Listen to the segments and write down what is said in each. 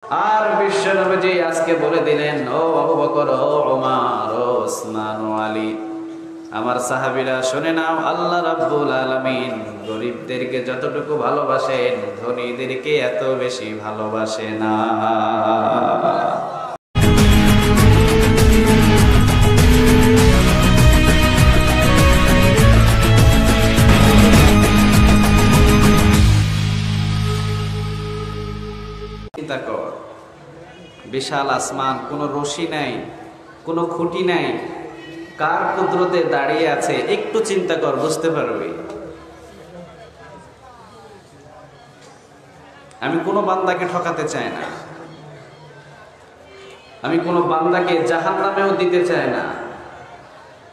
আর বিশ্বনবীজি আজকে বলে দিলেন, ও আবু বকর, ও ওমর, ও ওসমান, ও আলী, আমার সাহাবীরা শুনে নাও, আল্লাহ রাব্বুল আলামিন গরীবদেরকে যতটুকু ভালোবাসেন ধনীদেরকে এত বেশি ভালোবাসে না। চিন্তা কর, বিশাল আসমান, কোনো রশি নাই, কোনো খুঁটি নাই, কার কুদরতে দাঁড়িয়ে আছে একটু চিন্তা কর, বুঝতে পারবি। আমি কোনো বান্দাকে ঠকাতে চাই না, আমি কোনো বান্দাকে জাহান্নামেও দিতে চাই না।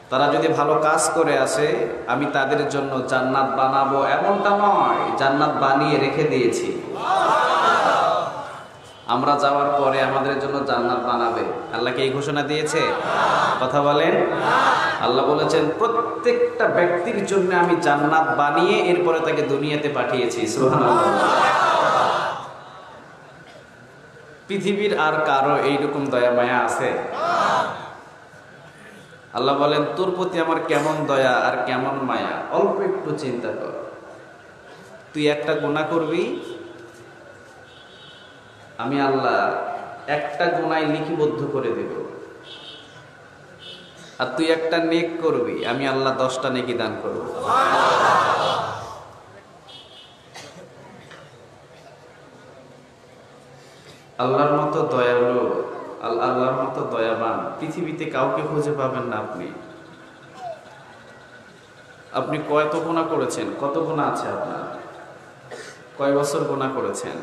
তারা যদি ভালো কাজ করে আসে আমি তাদের জন্য জান্নাত বানাবো এমনটা নয়, জান্নাত বানিয়ে রেখে দিয়েছি। আমরা যাওয়ার পরে আমাদের জন্য জান্নাত বানাবে, আল্লাহকে এই ঘোষণা দিয়েছে? কথা বলেন। আল্লাহ বলেছেন প্রত্যেকটা ব্যক্তির জন্য আমি জান্নাত বানিয়ে এরপরে তাকে দুনিয়াতে পাঠিয়েছি। সুবহানাল্লাহ। পৃথিবীর আর কারো এইরকম দয়া মায়া আছে? আল্লাহ বলেন তোর প্রতি আমার কেমন দয়া আর কেমন মায়া, অল্প একটু চিন্তা কর। তুই একটা গুনাহ করবি, আমি আল্লাহ একটা গুনাহ লিপিবদ্ধ করে দেব। আর তুই একটা নেক করবি, আমি আল্লাহ 10টা নেকি দান করব। আল্লাহর মতো দয়ালু, আল্লাহর মতো দয়াবান পৃথিবীতে কাউকে খুঁজে পাবেন না। আপনি কত গুনাহ করেছেন, কত গুনাহ আছে আপনার, কয় বছর গুনাহ করেছেন?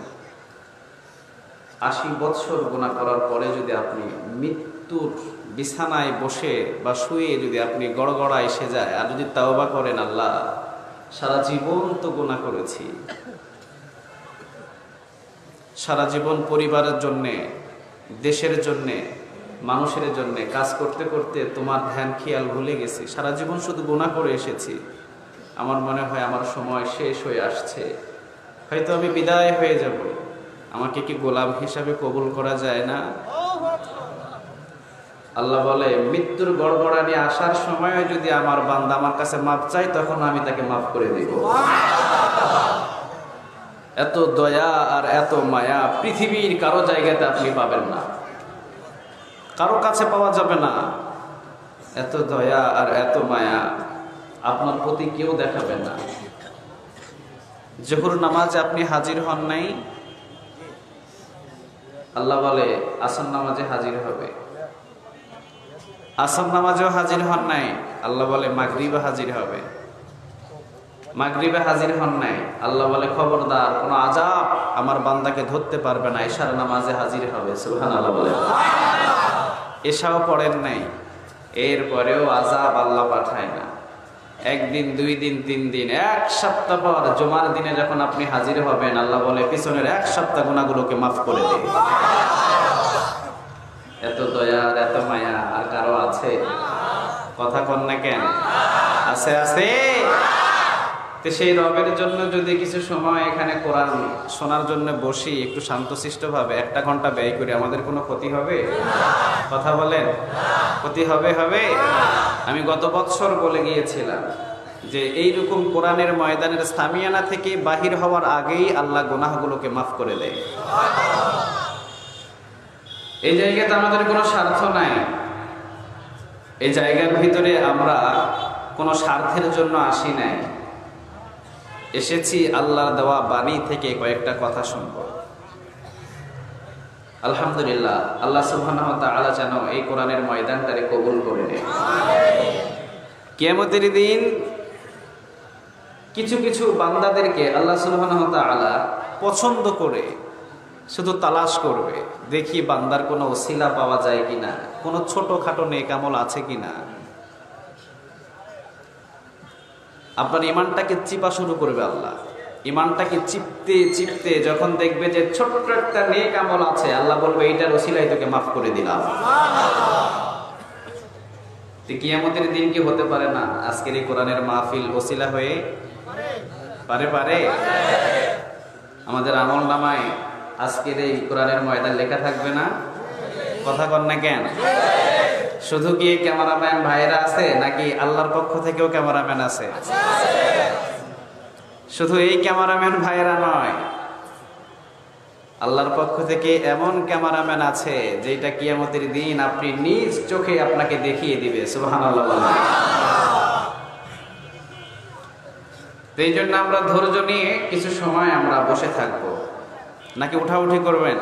80 বছর গুনাহ করার পরে যদি আপনি মৃত্যুর বিছানায় বসে বা শুয়ে যদি আপনি গড়গড়া এসে যায় আর যদি তাওবা করেন, আল্লাহ সারা জীবন তো গুনাহ করেছি, সারা জীবন পরিবারের জন্যে, দেশের জন্যে, মানুষের জন্যে কাজ করতে করতে তোমার ধ্যান খেয়াল ভুলে গেছি, সারা জীবন শুধু গুনাহ করে এসেছি। আমার মনে হয় আমার সময় শেষ হয়ে আসছে, হয়তো আমি বিদায় হয়ে যাব। আমাকে কি গোলাম হিসাবে কবুল করা যায় না? আল্লাহ বলে মৃত্যুর গড়গড়ানি আসার সময় যদি আমার বান্দা আমার কাছে মাপ চাই, তখন আমি তাকে মাফ করে দিব। এত দয়া আর এত মায়া পৃথিবীর কারো জায়গাতে আপনি পাবেন না, কারো কাছে পাওয়া যাবে না। এত দয়া আর এত মায়া আপনার প্রতি কেউ দেখাবে না। জোহর নামাজে আপনি হাজির হন নাই, আল্লাহ বলে আসর নামাজে হাজির হবে। আসর নামাজেও হাজির হন নাই, আল্লাহ বলে মাগরিবে হাজির হবে। মাগরিবে হাজির হন নাই, আল্লাহ বলে খবরদার কোনো আযাব আমার বান্দাকে ধরতে পারবে না, এশার নামাজে হাজির হবে। সুবহানাল্লাহ বলে। এশাও পড়েন নাই, এরপরেও আযাব আল্লাহ পাঠায় না। একদিন, 2 দিন, 3 দিন, 1 সপ্তাহ পর জুমার দিনে যখন আপনি হাজির হবেন, আল্লাহ বলে পিছনের 1 সপ্তাহ গুনাহগুলোকে মাফ করে দে। এত দয়া আর এত মায়া আর কারো আছে? কথা কন না কেন? আছে, আছে। তো সেই রবের জন্য যদি কিছু সময় এখানে কোরআন শোনার জন্য বসি, একটু শান্তশিষ্ট ভাবে 1টা ঘন্টা ব্যয় করি, আমাদের কোনো ক্ষতি হবে? কথা বলেন, ক্ষতি হবে? হবে। আমি গত বছর বলে গিয়েছিলাম যে এইরকম কোরআনের ময়দানের সামিয়ানা থেকে বাহির হওয়ার আগেই আল্লাহ গুনাহগুলোকে মাফ করে দেয়। এই জায়গাতে আমাদের কোনো স্বার্থ নাই, এই জায়গার ভিতরে আমরা কোনো স্বার্থের জন্য আসি নাই, এসেছি আল্লাহর দেওয়া বাণী থেকে কয়েকটা কথা শুনবো। আলহামদুলিল্লাহ, আল্লাহ সুবহানাহু ওয়া তাআলা যেন এই কোরআনের ময়দানটারে কবুল করে নেয়। কিয়ামতের দিন কিছু কিছু বান্দাদেরকে আল্লাহ সুবহানাহু ওয়া তাআলা পছন্দ করে শুধু তালাশ করবে, দেখি বান্দার কোনো ওসিলা পাওয়া যায় কিনা, কোনো ছোটখাটো নেক আমল আছে কিনা। আপনার ইমানটাকে চিপা শুরু করবে আল্লাহ। ইমানটাকে চিপতে চিপতে যখন দেখবে যে ছোট্ট একটা নেক আমল আছে, আল্লাহ বলবে এইটার ওসিলায় তোকে মাফ করে দিলাম। কিয়ামতের দিন কি হতে পারে না আজকের এই কোরআনের মাহফিল ওসিলা হয়ে পারে? আমাদের আমল নামায় আজকের এই কোরআনের ময়দান লেখা থাকবে না? কথা কন না কেন? শুধু কি ক্যামেরাম্যান ভাইরা আছে নাকি আল্লাহর পক্ষ থেকেও ক্যামেরাম্যান আছে? শুধু এই ক্যামেরাম্যান ভাইরা নয়, আল্লাহর পক্ষ থেকে এমন ক্যামেরাম্যান আছে যেটা কিয়ামতের দিন আপনি নিজ চোখে আপনাকে দেখিয়ে দিবে। সুবহানাল্লাহ। এই জন্য আমরা ধৈর্য নিয়ে কিছু সময় আমরা বসে থাকবো, নাকি উঠাউঠি করবেন?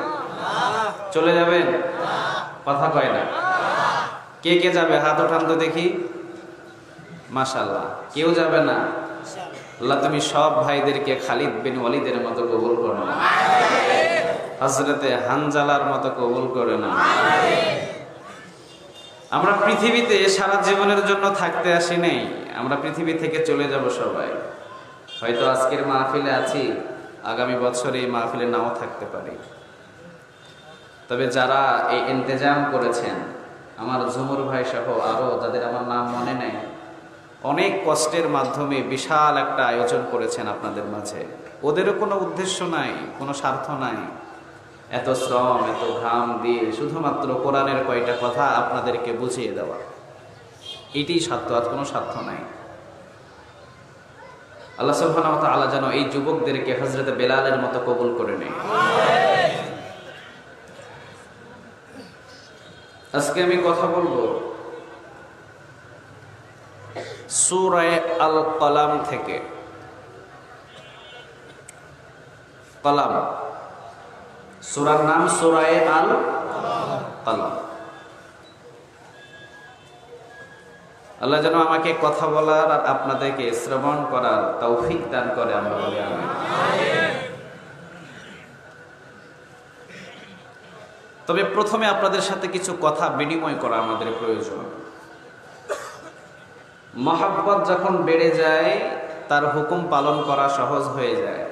চলে যাবেন? কথা কয় না। কে কে যাবে হাত উঠান তো দেখি। মাশাআল্লাহ, কেউ যাবে না? আল্লাহ তুমি সব ভাইদেরকে খালিদ বিন ওয়ালিদের মতো কবুল করো না, হযরতে হানজালার মতো কবুল করে না। আমরা পৃথিবীতে সারা জীবনের জন্য থাকতে আসি নাই, আমরা পৃথিবী থেকে চলে যাব সবাই। হয়তো আজকের মাহফিলে আছি, আগামী বছর এই মাহফিলে নাও থাকতে পারি। তবে যারা এই ইন্তেজাম করেছেন, আমার ঝুমুর ভাই সহ আরো যাদের আমার নাম মনে নেই, অনেক কষ্টের মাধ্যমে বিশাল একটা আয়োজন করেছেন আপনাদের মাঝে। ওদেরও কোনো উদ্দেশ্য নাই, কোনো স্বার্থ নাই। এত শ্রম, এত ঘাম দিয়ে শুধুমাত্র কোরআনের কয়টা কথা আপনাদেরকে বুঝিয়ে দেওয়া, এটাই স্বার্থ, আর কোনো স্বার্থ নাই। আল্লাহ সুবহানাহু ওয়া তাআলা যেন এই যুবকদেরকে হযরত বেলালের মতো কবুল করে নেয়। আজকে আমি কথা বলবো সূরা আল কলাম থেকে। কলাম সূরার নাম সূরা আল কলাম। আল্লাহ যেন আমাকে কথা বলার আর আপনাদেরকে শ্রবণ করার তৌফিক দান করে, আমরা বলি আমিন। তবে প্রথমে আপনাদের সাথে কিছু কথা বিনিময় করা আমাদের প্রয়োজন। মহব্বত যখন বেড়ে যায়, তার হুকুম পালন করা সহজ হয়ে যায়।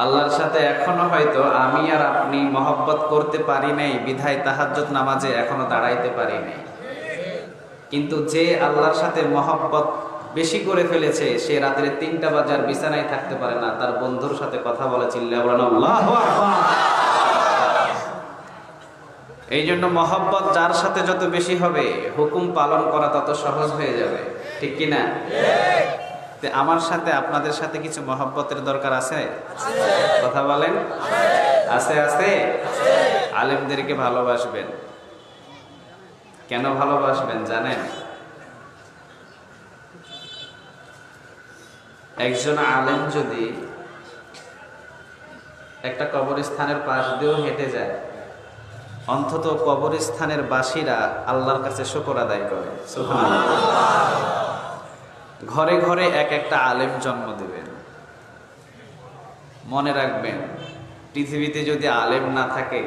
আল্লাহর সাথে এখনো হয়তো আমি আর আপনি মহব্বত করতে পারি নাই, বিধায় তাহাজ্জুদ নামাজে এখনো দাঁড়াইতে পারি নাই। কিন্তু যে আল্লাহর সাথে মহব্বত বেশি করে ফেলেছে, সে রাতের 3টা বাজার বিছানায় থাকতে পারে না, তার বন্ধুর সাথে কথা বলে চিল্লায়া বলেন আল্লাহু আকবার। এই জন্য মহব্বত যার সাথে যত বেশি হবে, হুকুম পালন করা তত সহজ হয়ে যাবে, ঠিক কি না? আমার সাথে আপনাদের সাথে কিছু মহব্বতের দরকার আছে? কথা বলেন। আছে? আছে। আলেমদেরকে ভালোবাসবেন। কেন ভালোবাসবেন জানেন? একজন আলেম যদি একটা কবরস্থানের পাশ দিয়েও হেঁটে যায়, অন্তত কবরস্থানের বাসীরা আল্লাহর কাছে শুকর আদায় করে। সুবহানাল্লাহ। ঘরে ঘরে এক একটা আলেম জন্ম দেবেন। মনে রাখবেন, পৃথিবীতে যদি আলেম না থাকে,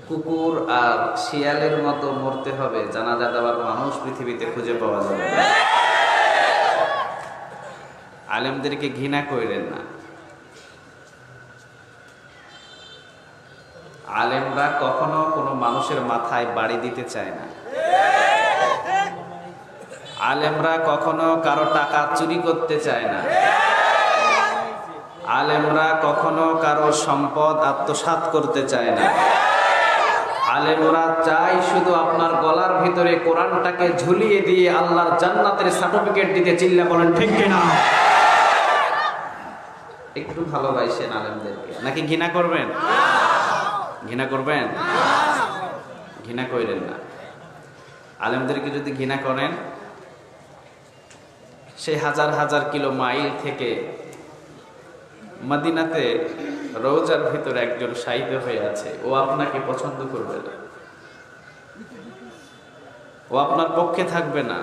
কুকুর আর শিয়ালের মতো মরতে হবে, জানাজা দেওয়ার মানুষ পৃথিবীতে খুঁজে পাওয়া যাবে না। আলেমদেরকে ঘৃণা করেন না। আলেমরা কখনো কোনো মানুষের মাথায় বাড়ি দিতে চায় না। আলেমরা কখনো কারো টাকা চুরি করতে চায় না। আলেমরা কখনো কারো সম্পদ আত্মসাৎ করতে চায় না। আলেমরা চায় শুধু আপনার গলার ভিতরে কোরআনটাকে ঝুলিয়ে দিয়ে আল্লাহর জান্নাতের সার্টিফিকেট দিতে। চিল্লা বলেন ঠিক কিনা? একটু ভালোবাসেন আলেমদেরকে, নাকি ঘৃণা করবেন? ঘৃণা করবেন? ঘৃণা করেন না। আলেমদেরকে যদি ঘৃণা করেন, সেই হাজার হাজার কিলো মাইল থেকে মদিনাতে রওজার ভিতরে একজন শাহিদ হয়ে আছে, ও আপনাকে পছন্দ করবে না, ও আপনার পক্ষে থাকবে না।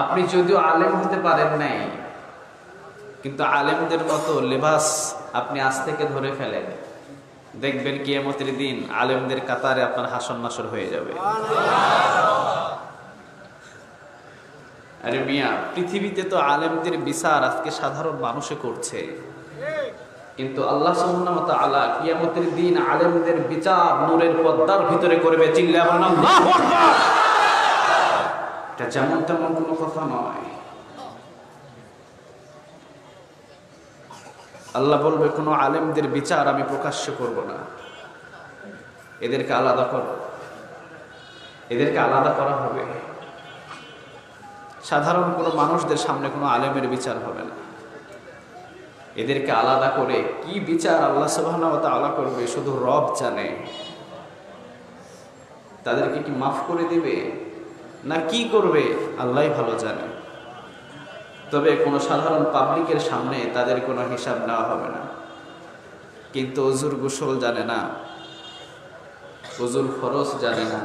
আপনি যদিও আলেম হতে পারেন নাই, কিন্তু আলেমদের মতো লেবাস আপনি আজ থেকে ধরে ফেলেন, দেখবেন কিয়ামতের দিন আলেমদের কাতারে আপনার হাসন নাসর হয়ে যাবে। আরে মিয়া, পৃথিবীতে তো আলেমদের বিচার আজকে সাধারণ মানুষে করছে, কিন্তু আল্লাহ সুবহানাহু ওয়া তাআলা কিয়ামতের দিন আলেমদের বিচার নূরের পর্দার ভিতরে করবে। চিল্লায়া বলেন আল্লাহু আকবার। এটা যেমন তেমন কোনো কথা নয়। আল্লাহ বলবে কোনো আলেমদের বিচার আমি প্রকাশ্য করব না, এদেরকে আলাদা করো, এদেরকে আলাদা করা হবে। সাধারণ কোনো মানুষদের সামনে কোনো আলেমের বিচার হবে না, এদেরকে আলাদা করে কি বিচার আল্লাহ সুবহানাহু ওয়া তাআলা করবে শুধু রব জানে। তাদেরকে কি মাফ করে দিবে না কি করবে আল্লাহই ভালো জানে। তবে কোনো সাধারণ পাবলিকের সামনে তাদের কোনো হিসাব নেওয়া হবে না। কিন্তু ওযুর গোসল জানে না, ওযুর ফরজ জানে না,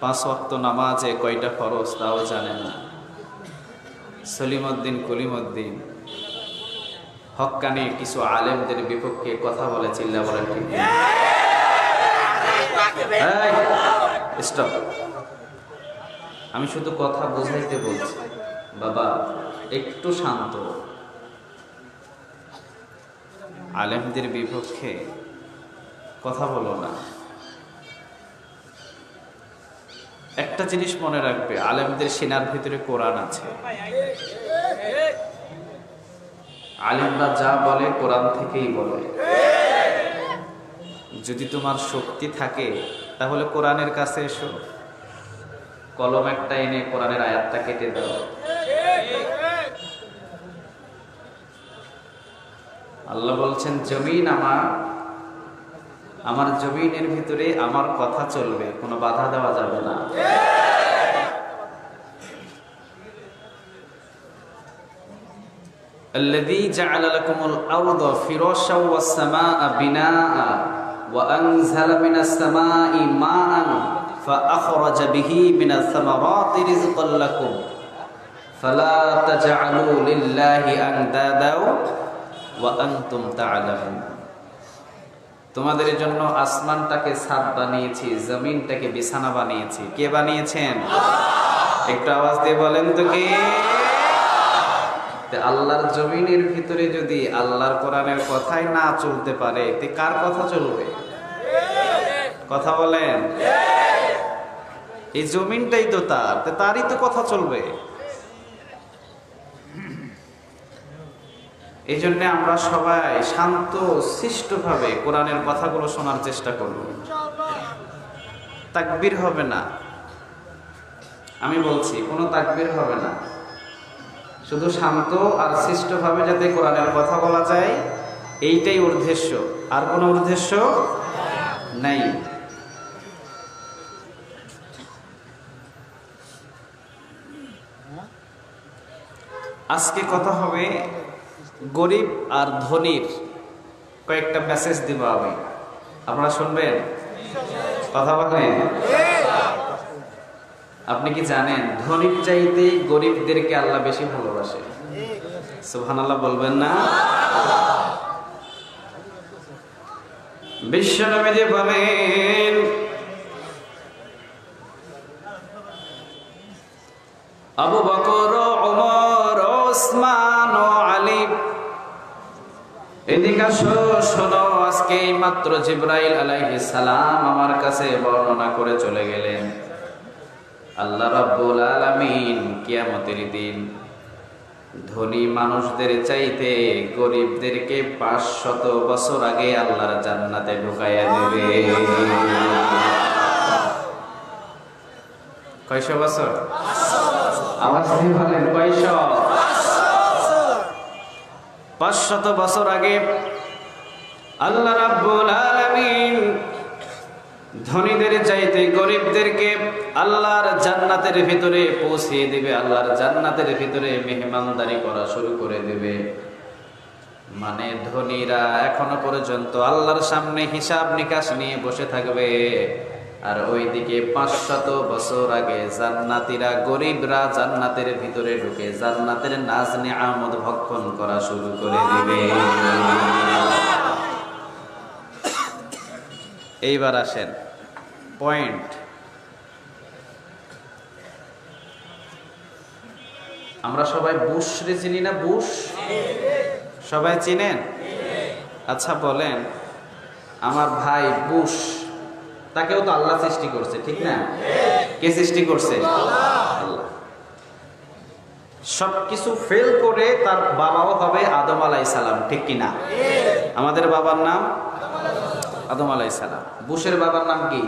5 ওয়াক্ত নামাজে কয়টা ফরজ তাও জানে না, সলিমউদ্দিন কলিমউদ্দিন হক্কানি কিছু আলেমদের বিপক্ষে কথা বলে, চিল্লা বলেন ঠিক না? স্টপ, আমি শুধু কথা বোঝাইতে বলছি, বাবা একটু শান্ত। আলেমদের বিপক্ষে কথা বলো না। একটা জিনিস মনে রাখবে, আলেমদের সিনার ভিতরে কোরআন আছে। আলেমরা যা বলে কোরআন থেকেই বলে। যদি তোমার শক্তি থাকে তাহলে কোরআনের কাছে এসো, কলম একটা এনে কোরআনের আয়াতটা কেটে দাও। আল্লাহ বলছেন জমিন আমার জমিনের ভিতরে আমার কথা চলবে, কোনো বাধা দেওয়া যাবে না। الذي جعل لكم الأرض فراشا والسماء بناء وأنزل من السماء ماء فأخرج به من الثمرات رزقا لكم فلا تجعلوا لله أندادا وأنتم تعلمون। তোমাদের জন্য আসমানটাকে ছাদ বানিয়েছি, জমিনটাকে বিছানা বানিয়েছি। কে বানিয়েছেন? একটু আওয়াজ দিয়ে বলেন তো কে? আল্লাহর জমিনের ভিতরে যদি আল্লাহর কোরআনের কথাই না চলতে পারে তে কার কথা চলবে? কথা বলেন। এই জমিনটাই তো তারই তো কথা চলবে। এই জন্য আমরা সবাই শান্ত শিষ্টভাবে কোরআনের কথাগুলো শোনার চেষ্টা করব। তাকবীর হবে না, আমি বলছি কোনো তাকবীর হবে না। শুধু শান্ত আর শিষ্টভাবে যাতে কোরআনের কথা বলা যায়, এইটাই উদ্দেশ্য, আর কোনো উদ্দেশ্য নাই। আজকে কথা হবে গরিব আর ধনীর কয়েকটা মেসেজ দিব আমি, আপনারা শুনবেন? কথা বলেন। আপনি কি জানেন ধনীর চাইতে গরিবদেরকে আল্লাহ বেশি ভালোবাসে? সুবহানাল্লাহ বলবেন না? বিশ্বনবী যে বলেন আবু বকর, ওমর, ওসমান ও আলী এদিকে আসো, শোনো। আজকে মাত্র জিবরাইল আলাইহিস সালাম আমার কাছে বর্ণনা করে চলে গেলেন, আল্লাহ রাব্বুল আলামিন কিয়ামতের দিন ধনী মানুষদের চাইতে গরিবদেরকে 500 বছর আগে আল্লাহর জান্নাতে ঢুকাইয়া দেবে। কয়শো বছর? আওয়াজ দিয়ে বলেন কয়শো? 500 বছর আগে আল্লাহ রাব্বুল আলামিন ধনীদের চাইতে গরিবদেরকে আল্লাহর জান্নাতের ভিতরে পৌঁছে দিবে, আল্লাহর জান্নাতের ভিতরে মেহমানদারি করা শুরু করে দেবে। মানে ধনীরা এখনো পর্যন্ত আল্লাহর সামনে হিসাব নিকাশ নিয়ে বসে থাকবে, আর ওইদিকে 500 বছর আগে জান্নাতীরা, গরিবরা জান্নাতের ভিতরে ঢুকে জান্নাতের নাজ নিয়ামত ভক্ষণ করা শুরু করে দিবে। এইবার আসেন পয়েন্ট। আমরা সবাই বুশ রে চিনি না? বুশ সবাই চিনেন? আচ্ছা বলেন, আমার ভাই বুশ, তাকেও তো আল্লাহ সৃষ্টি করছে, ঠিক না? কে সৃষ্টি করছে? আল্লাহ। সবকিছু ফেল করে তার বাবাও হবে আদম আলাইহিস সালাম, ঠিক কিনা? আমাদের বাবার নাম আদম আলাইহিস সালাম, বুশের বাবার নাম কি?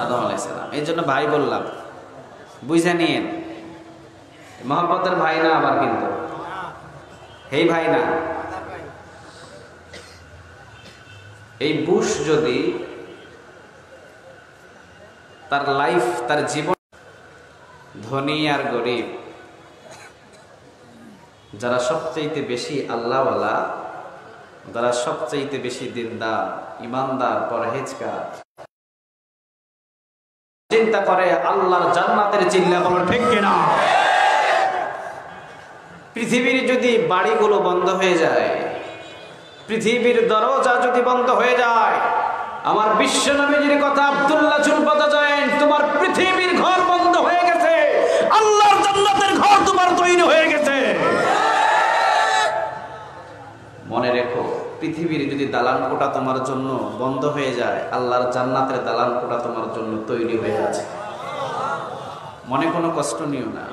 আদম আলাইহিস সালাম। এই জন্য ভাই বললাম, বুঝে নিয়েন, মহব্বতের ভাই না আবার, কিন্তু এই ভাই না। এই বুশ যদি তার লাইফ, তার জীবন, ধনী আর গরিব, যারা সবচাইতে বেশি আল্লাহওয়ালা, যারা সবচাইতে বেশি দিনদার, ইমানদার, পরহেজগার, চিন্তা করে আল্লাহর জান্নাতের চিল্লা বলো ঠিক কিনা? পৃথিবীর যদি বাড়িগুলো বন্ধ হয়ে যায়, পৃথিবীর দরজা যদি বন্ধ হয়ে যায়, আমার বিশ্ব নবীজির কথা আব্দুল্লাহ জুলফাতা জায়েন, তোমার পৃথিবীর ঘর বন্ধ হয়ে গেছে, আল্লাহর জান্নাতের ঘর তোমার তৈরি হয়ে গেছে। মনে রেখো, পৃথিবীর যদি দালান কোটা তোমার জন্য বন্ধ হয়ে যায়, আল্লাহর জান্নাতের দালান কোটা তোমার জন্য তৈরি হয়ে আছে। মনে কোনো কষ্ট নিও না,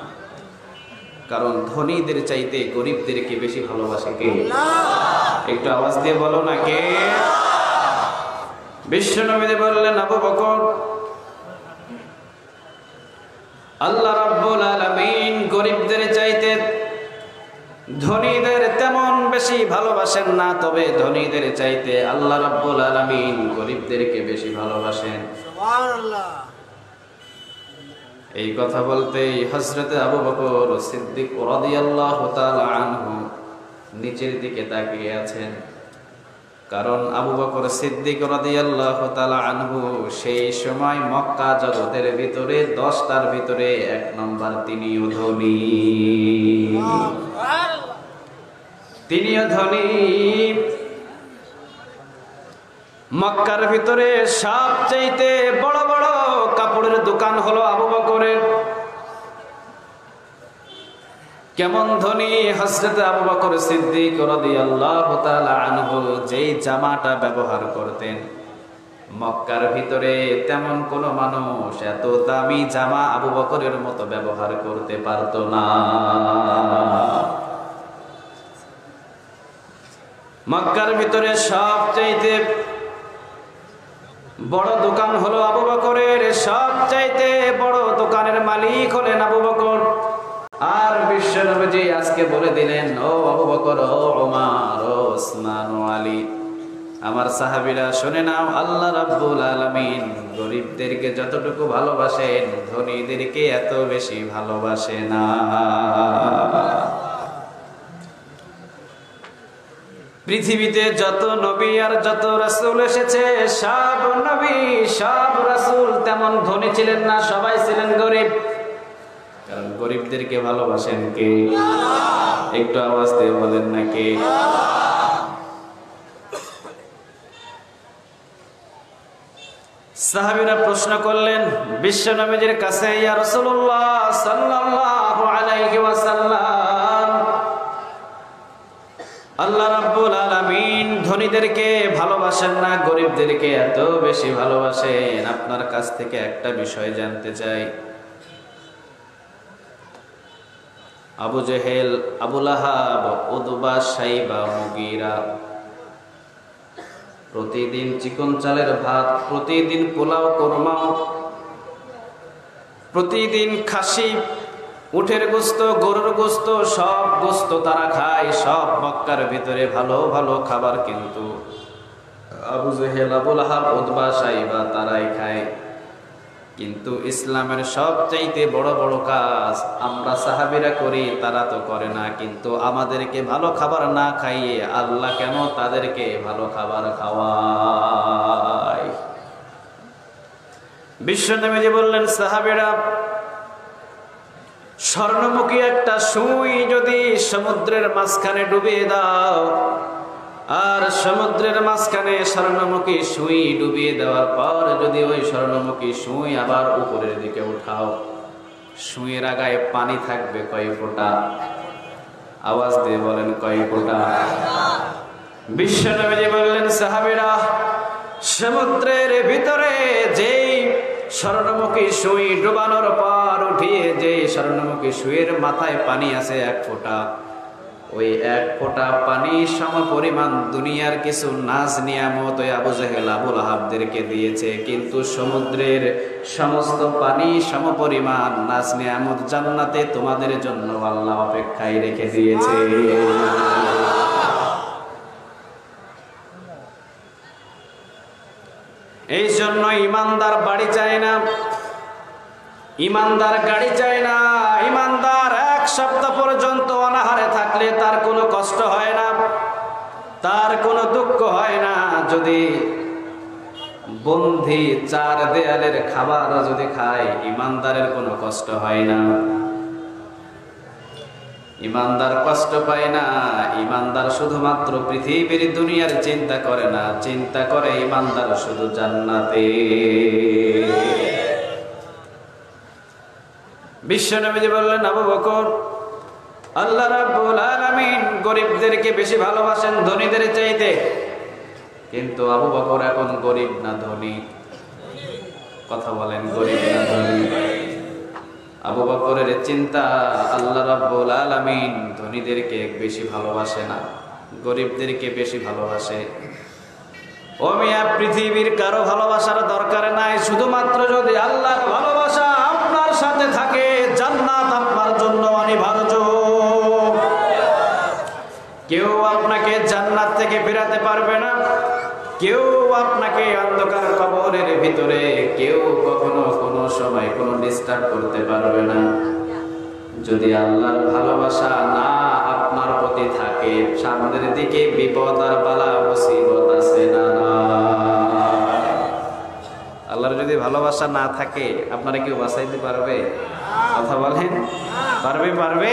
কারণ ধনীদের চাইতে গরিবদেরকে বেশি ভালোবাসে কে? একটু আওয়াজ দিয়ে বলো না কে? বিশ্বনবী বললেন, আবু বকর, আল্লাহ রাব্বুল আলামিন গরিবদের চাইতে ধনীদের তেমন বেশি ভালোবাসেন না, তবে ধনীদের চাইতে আল্লাহ রাব্বুল আলামিন গরিবদেরকে বেশি ভালোবাসেন। সুবহানাল্লাহ। এই কথা বলতেই হযরত আবু বকর সিদ্দিক রাদিয়াল্লাহু তাআলা আনহু নিচের দিকে তাকিয়ে আছেন, কারণ আবু বকর সিদ্দিক রাদিয়াল্লাহু তাআলা আনহু সেই সময় মক্কা জগতের ভিতরে 10টার ভিতরে 1 নম্বর, তিনিও ধনী। তিনিও ধনী। মক্কার ভিতরে সবচাইতে বড় বড় কাপড়ের দোকান হলো আবু বকরের। কেমন ধনী হযরত আবু বকর সিদ্দিক রাদিয়াল্লাহু তাআলা আনহু যেই জামাটা ব্যবহার করতেন, মক্কার ভিতরে তেমন কোন মানুষ এত দামি জামা আবু বকরের মতো ব্যবহার করতে পারত না। মক্কার ভিতরে সবচাইতে বড় দোকান হলো আবু বকরের, সবচাইতে বড় দোকানের মালিক হলেন আবু বকর। আর বিশ্বনবীজি আজকে বলে দিলেন, ও আবু বকর, ও ওমর, ও ওসমান, ও আলী, আমার সাহাবীরা শুনে নাও, আল্লাহ রাব্বুল আলামিন গরিবদেরকে যতটুকু ভালোবাসেন, ধনীদেরকে এত বেশি ভালোবাসে না। পৃথিবীতে যত নবী আর যত রাসূল এসেছে, সব নবী সব রাসূল তেমন ধনী ছিলেন না, সবাই ছিলেন গরিব। কারণ গরিবদেরকে ভালোবাসেন কে? একটু আওয়াজ দিয়ে বলেন না কে? সাহাবীরা প্রশ্ন করলেন বিশ্ব নবীজির কাছে, ইয়া রাসূলুল্লাহ সাল্লাল্লাহু আলাইহি ওয়াসাল্লাম, আল্লাহ রাব্বুল আলামিন ধনীদেরকে ভালোবাসেন না, গরিবদেরকে এত বেশি ভালোবাসেন। আপনার কাছ থেকে একটা বিষয় জানতে চাই। আবু জেহেল, আবু লাহাব, উতবা, শাইবা, মুগীরা প্রতিদিন চিকন চালের ভাত, প্রতিদিন পোলাও কোরমা, প্রতিদিন খাসি, উটের গোস্ত, গরুর গোস্ত, সব গোস্ত তারা খায়, সব মক্কার ভিতরে ভালো ভালো খাবার, কিন্তু আবু জেহেল, আবু লাহাব, উতবা, শাইবা তারাই খায়। কিন্তু ইসলামের সবচাইতে বড় বড় কাজ আমরা সাহাবীরা করি, তারা তো করে না। কিন্তু আমাদেরকে ভালো খাবার না খাইয়ে আল্লাহ কেন তাদেরকে ভালো খাবার খাওয়ায়? বিশ্বনবী বললেন, সাহাবীরা, স্বর্ণমুখী একটা সুই যদি সমুদ্রের মাঝখানে ডুবিয়ে দাও, আর সমুদ্রের মাঝখানে স্বর্ণমুখী সুই ডুবিয়ে দেওয়ার পর যদি ওই স্বর্ণমুখী সুই আবার উপরের দিকে উঠাও, সুইয়ের আগায় পানি থাকবে কয় ফোঁটা? আওয়াজ দিয়ে বলেন, কয় ফোঁটা? বিশ্বনবী বললেন, সাহাবীরা, সমুদ্রের ভিতরে যেই স্বর্ণমুখী সুই ডুবানোর পর উঠিয়ে যে স্বর্ণমুখী সুইয়ের মাথায় পানি আছে 1 ফোঁটা, ওই 1 ফোঁটা পানি সম পরিমাণ দুনিয়ার কিছু নাজ নিয়ামত ওই আবু জেহেল আবু লাহাবদেরকে দিয়েছে, কিন্তু সমুদ্রের সমস্ত পানি সম পরিমাণ নাজ নিয়ামত জান্নাতে তোমাদের জন্য আল্লাহ অপেক্ষায় রেখে দিয়েছে। এই জন্য ইমানদার বাড়ি চায় না, ইমানদার গাড়ি চায় না। ইমানদার 1 সপ্তাহ পর্যন্ত অনাহারে থাকলে তার কোনো কষ্ট হয় না, তার কোনো দুঃখ হয় না। যদি বন্ধি 4 দেয়ালের খাবার যদি খায়, ইমানদারের কোনো কষ্ট হয় না, ইমানদার কষ্ট পায় না। ইমানদার শুধুমাত্র পৃথিবীর দুনিয়ার চিন্তা করে না, চিন্তা করে ইমানদার শুধু জান্নাতে। বিশ্বনবীজি বললেন, আবু বকর, আল্লাহ রাব্বুল আলামিন গরিবদেরকে বেশি ভালোবাসেন ধনীদের চাইতে। কিন্তু আবু বকর এখন গরিব না ধনী? কথা বলেন, গরিব না ধনী? আবু বকরের চিন্তা, আল্লাহ রাব্বুল আলামিন ধনীদেরকে বেশি ভালোবাসে না, গরিবদেরকে বেশি ভালোবাসে। ও মিয়া, পৃথিবীর কারো ভালোবাসার দরকার নাই, শুধুমাত্র যদি আল্লাহর ভালোবাসা আপনার সাথে থাকে, জান্নাত আপনার জন্য অনিবার্য। কেউ আপনাকে জান্নাত থেকে ফেরাতে পারবে না, কেউ আপনাকে অন্ধকার কবরের ভিতরে কেউ কখনো কোনো সময় কোনো ডিস্টার্ব করতে পারবে না। যদি আল্লাহর ভালোবাসা না আপনার প্রতি থাকে, সামনের দিকে বিপদ আর বালা মুসিবত আছে না? আল্লাহর যদি ভালোবাসা না থাকে, আপনারা কেউ বাঁচাইতে পারবে? কথা বলেন, পারবে? পারবে?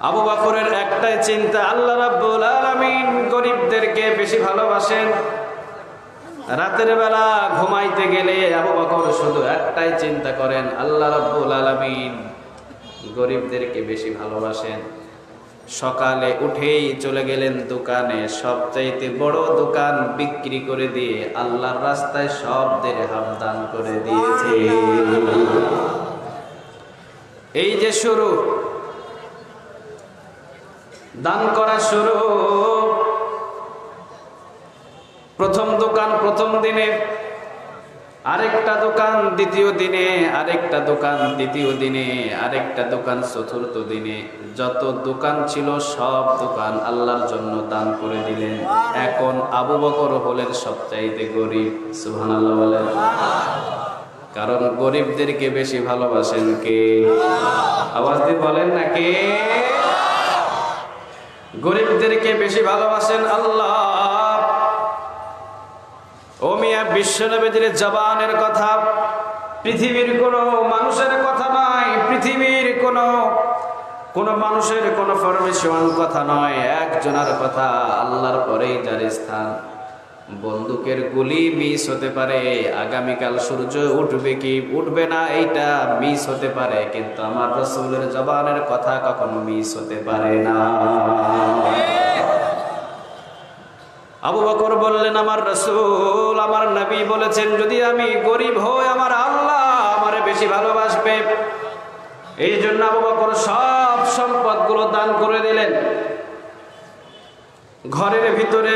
আবু বকরের একটাই চিন্তা, আল্লাহ রাব্বুল আলামিন গরিবদেরকে বেশি ভালোবাসেন। রাতের বেলা ঘুমাইতে গেলে আবু বকর শুধু একটাই চিন্তা করেন, আল্লাহ রাব্বুল আলামিন গরিবদেরকে বেশি ভালোবাসেন। সকালে উঠেই চলে গেলেন দোকানে, সবচাইতে বড় দোকান বিক্রি করে দিয়ে আল্লাহর রাস্তায় সব দিরহাম দান করে দিয়েছে। এই যে শুরু, দান করা শুরু। প্রথম দোকান প্রথম দিনে, আরেকটা দোকান দ্বিতীয় দিনে, আরেকটা দোকান তৃতীয় দিনে, আরেকটা দোকান চতুর্থ দিনে। যত দোকান ছিল সব দোকান আল্লাহর জন্য দান করে দিলেন। এখন আবু বকর হলেন সবচাইতে গরিব। সুবহানাল্লাহ বলেন। কারণ গরিবদেরকে বেশি ভালোবাসেন কে? আওয়াজ দিয়ে বলেন না, কে? গরিবদেরকে বেশি ভালোবাসেন আল্লাহ। ও মিয়া, বিশ্বনবীর জবানের কথা, পৃথিবীর কোনো মানুষের কথা নয়, পৃথিবীর কোন মানুষের কোন ফরমেশন কথা নয়, একজনের কথা, আল্লাহর পরেই যার স্থান। বন্দুকের গুলি মিস হতে পারে, আগামীকাল সূর্য উঠবে কি উঠবে না এইটা মিস হতে পারে, কিন্তু আমার রাসূলের জবানের কথা কখনো মিস হতে পারে না। আবু বকর বললেন, আমার রাসূল, আমার নবী বলেছেন, যদি আমি গরিব হই আমার আল্লাহ আমারে বেশি ভালোবাসবে। এই জন্য আবু বকর সব সম্পদগুলো দান করে দিলেন। ঘরের ভিতরে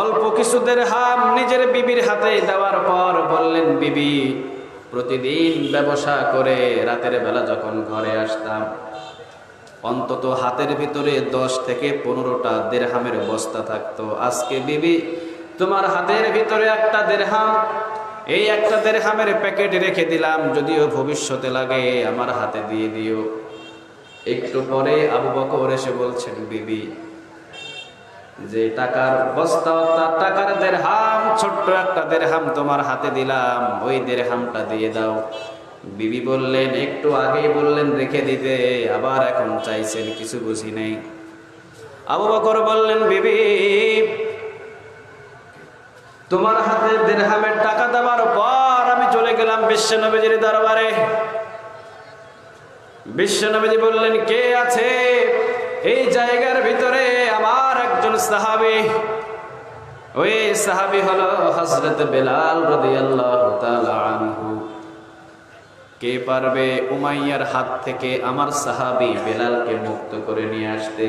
অল্প কিছু দিরহাম নিজের বিবির হাতে দেওয়ার পর বললেন, বিবি, প্রতিদিন ব্যবসা করে রাতের বেলা যখন ঘরে আসতাম, অন্তত হাতের ভিতরে 10 থেকে 15টা দিরহামের বস্তা থাকতো। আজকে বিবি, তোমার হাতের ভিতরে একটা দিরহাম, এই একটা দিরহামের প্যাকেট রেখে দিলাম, যদিও ভবিষ্যতে লাগে আমার হাতে দিয়ে দিও। একটু পরে আবু বকর এসে বলছেন, বিবি, যে টাকার বস্তা, টাকার দিরহাম, ছোট্ট একটা দিরহাম তোমার হাতে দিলাম, ওই দিরহামটা দিয়ে দাও। বিবি বললেন, একটু আগেই বললেন রেখে দিতে, আবার এখন চাইছেন, কিছু বুঝি নাই। আবু বকর বললেন, বিবি, তোমার হাতে দিরহামের টাকা দেওয়ার পর আমি চলে গেলাম বিশ্বনবীর দরবারে। বিশ্বনবী বললেন, কে আছে এই জায়গার ভিতরে? আমার একজন সাহাবী, ওই সাহাবী হলো হযরত বেলাল রাদিয়াল্লাহু তাআলা আনহু। কে পারবে উমাইয়ার হাত থেকে আমার সাহাবী বেলালকে মুক্ত করে নিয়ে আসতে?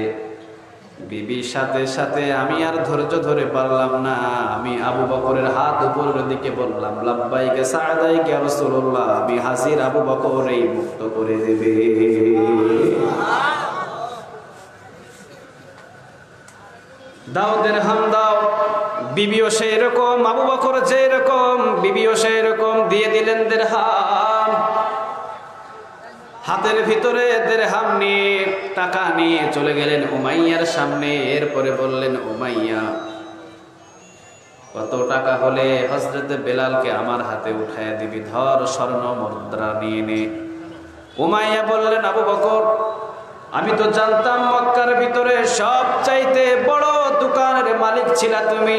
বিবির সাথে সাথে আমি আর ধৈর্য ধরে পারলাম না, আমি আবু বকরের হাত উপরের দিকে বললাম, লাব্বাইকা সাআদাইকা রাসূলুল্লাহ, আমি হাজির, আবু বকর এই মুক্ত করে দেবে। দাও দিরহাম দাও। বিবিও সেই রকম, আবু বকর যে রকম, বিবিও সেই রকম, দিয়ে দিলেন দিরহাম। হাতের ভিতরে দিরহাম নিয়ে টাকা নিয়ে চলে গেলেন উমাইয়ার সামনে। এরপরে বললেন, উমাইয়া কত টাকা হলে হযরত বেলালকে আমার হাতে উঠায় দিবি? ধর স্বর্ণ মুদ্রা নিয়ে নে। উমাইয়া বললেন, আবু বকর আমি তো জানতাম মক্কার ভিতরে সবচাইতে বড় দোকানের মালিক ছিলা তুমি,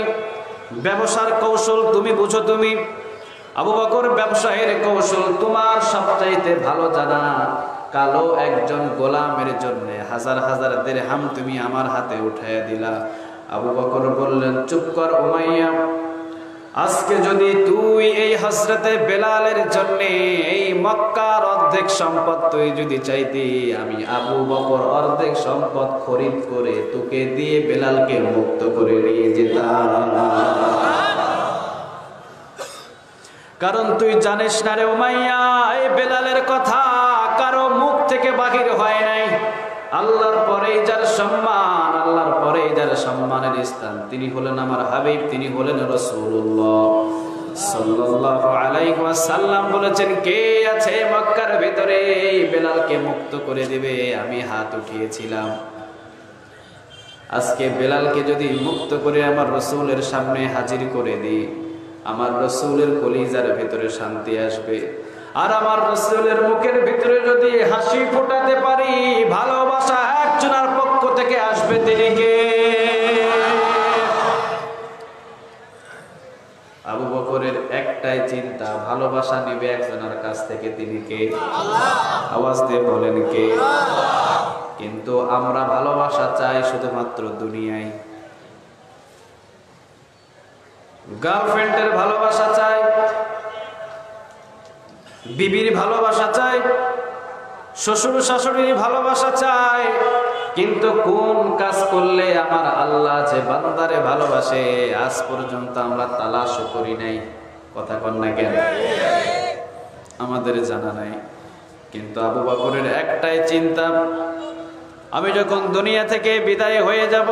ব্যবসার কৌশল তুমি বুঝো। তুমি আবু বকর ব্যবসায়ের কৌশল তোমার সবচাইতে ভালো জানা। কালো একজন গোলামের জন্য হাজার হাজার দিরহাম তুমি আমার হাতে উঠাইয়া দিলা। আবু বকর বললেন, চুপ কর উমাইয়া, আজকে যদি তুই এই হযরতে বেলালের জন্য এই মক্কার অর্ধেক সম্পদ তুই যদি চাইতি, আমি আবু বকর অর্ধেক সম্পদ খরিদ করে তোকে দিয়ে বেলালকে মুক্ত করে নিয়ে যেতাম। কারণ তুই জানিস না রে উমাইয়া, এই বেলালের কথা কারো মুখ থেকে বাহির হয় নাই। আল্লাহর পরেই যার সম্মান, আল্লাহর পরেই যার সম্মানের স্থান, তিনি হলেন আমার হাবিব, তিনি হলেন রাসূলুল্লাহ সাল্লাল্লাহু আলাইহি ওয়াসাল্লাম। বলেছেন, কে আছে মক্কার ভিতরে এই বেলালকে মুক্ত করে দিবে? আমি হাত উঠিয়েছিলাম। আজকে বেলালকে যদি মুক্ত করে আমার রাসূলের সামনে হাজির করে দিই, আমার রাসূলের কলিজার ভিতরে শান্তি আসবে। আর আমার রাসূলের মুখের ভিতরে যদি হাসি ফোটাতে পারি, ভালোবাসা একজনের পক্ষ থেকে আসবে, তিনি কে? আবু বকরের একটাই চিন্তা, ভালোবাসা নিবে একজনের কাছ থেকে, তিনি কে? আওয়াজ দিয়ে বলেন কে? কিন্তু আমরা ভালোবাসা চাই শুধুমাত্র দুনিয়ায়। গার্লফ্রেন্ডের ভালোবাসা চাই, বিবির ভালোবাসা চাই, শ্বশুর শাশুড়ির ভালোবাসা চাই, কিন্তু কোন কাজ করলে আমার আল্লাহ যে বান্দারে ভালোবাসে আজ পর্যন্ত আমরা তালাশও করি নাই। কথা কন না কেন? আমাদের জানা নাই। কিন্তু আবু বকরের একটাই চিন্তা, আমি যখন দুনিয়া থেকে বিদায় হয়ে যাব,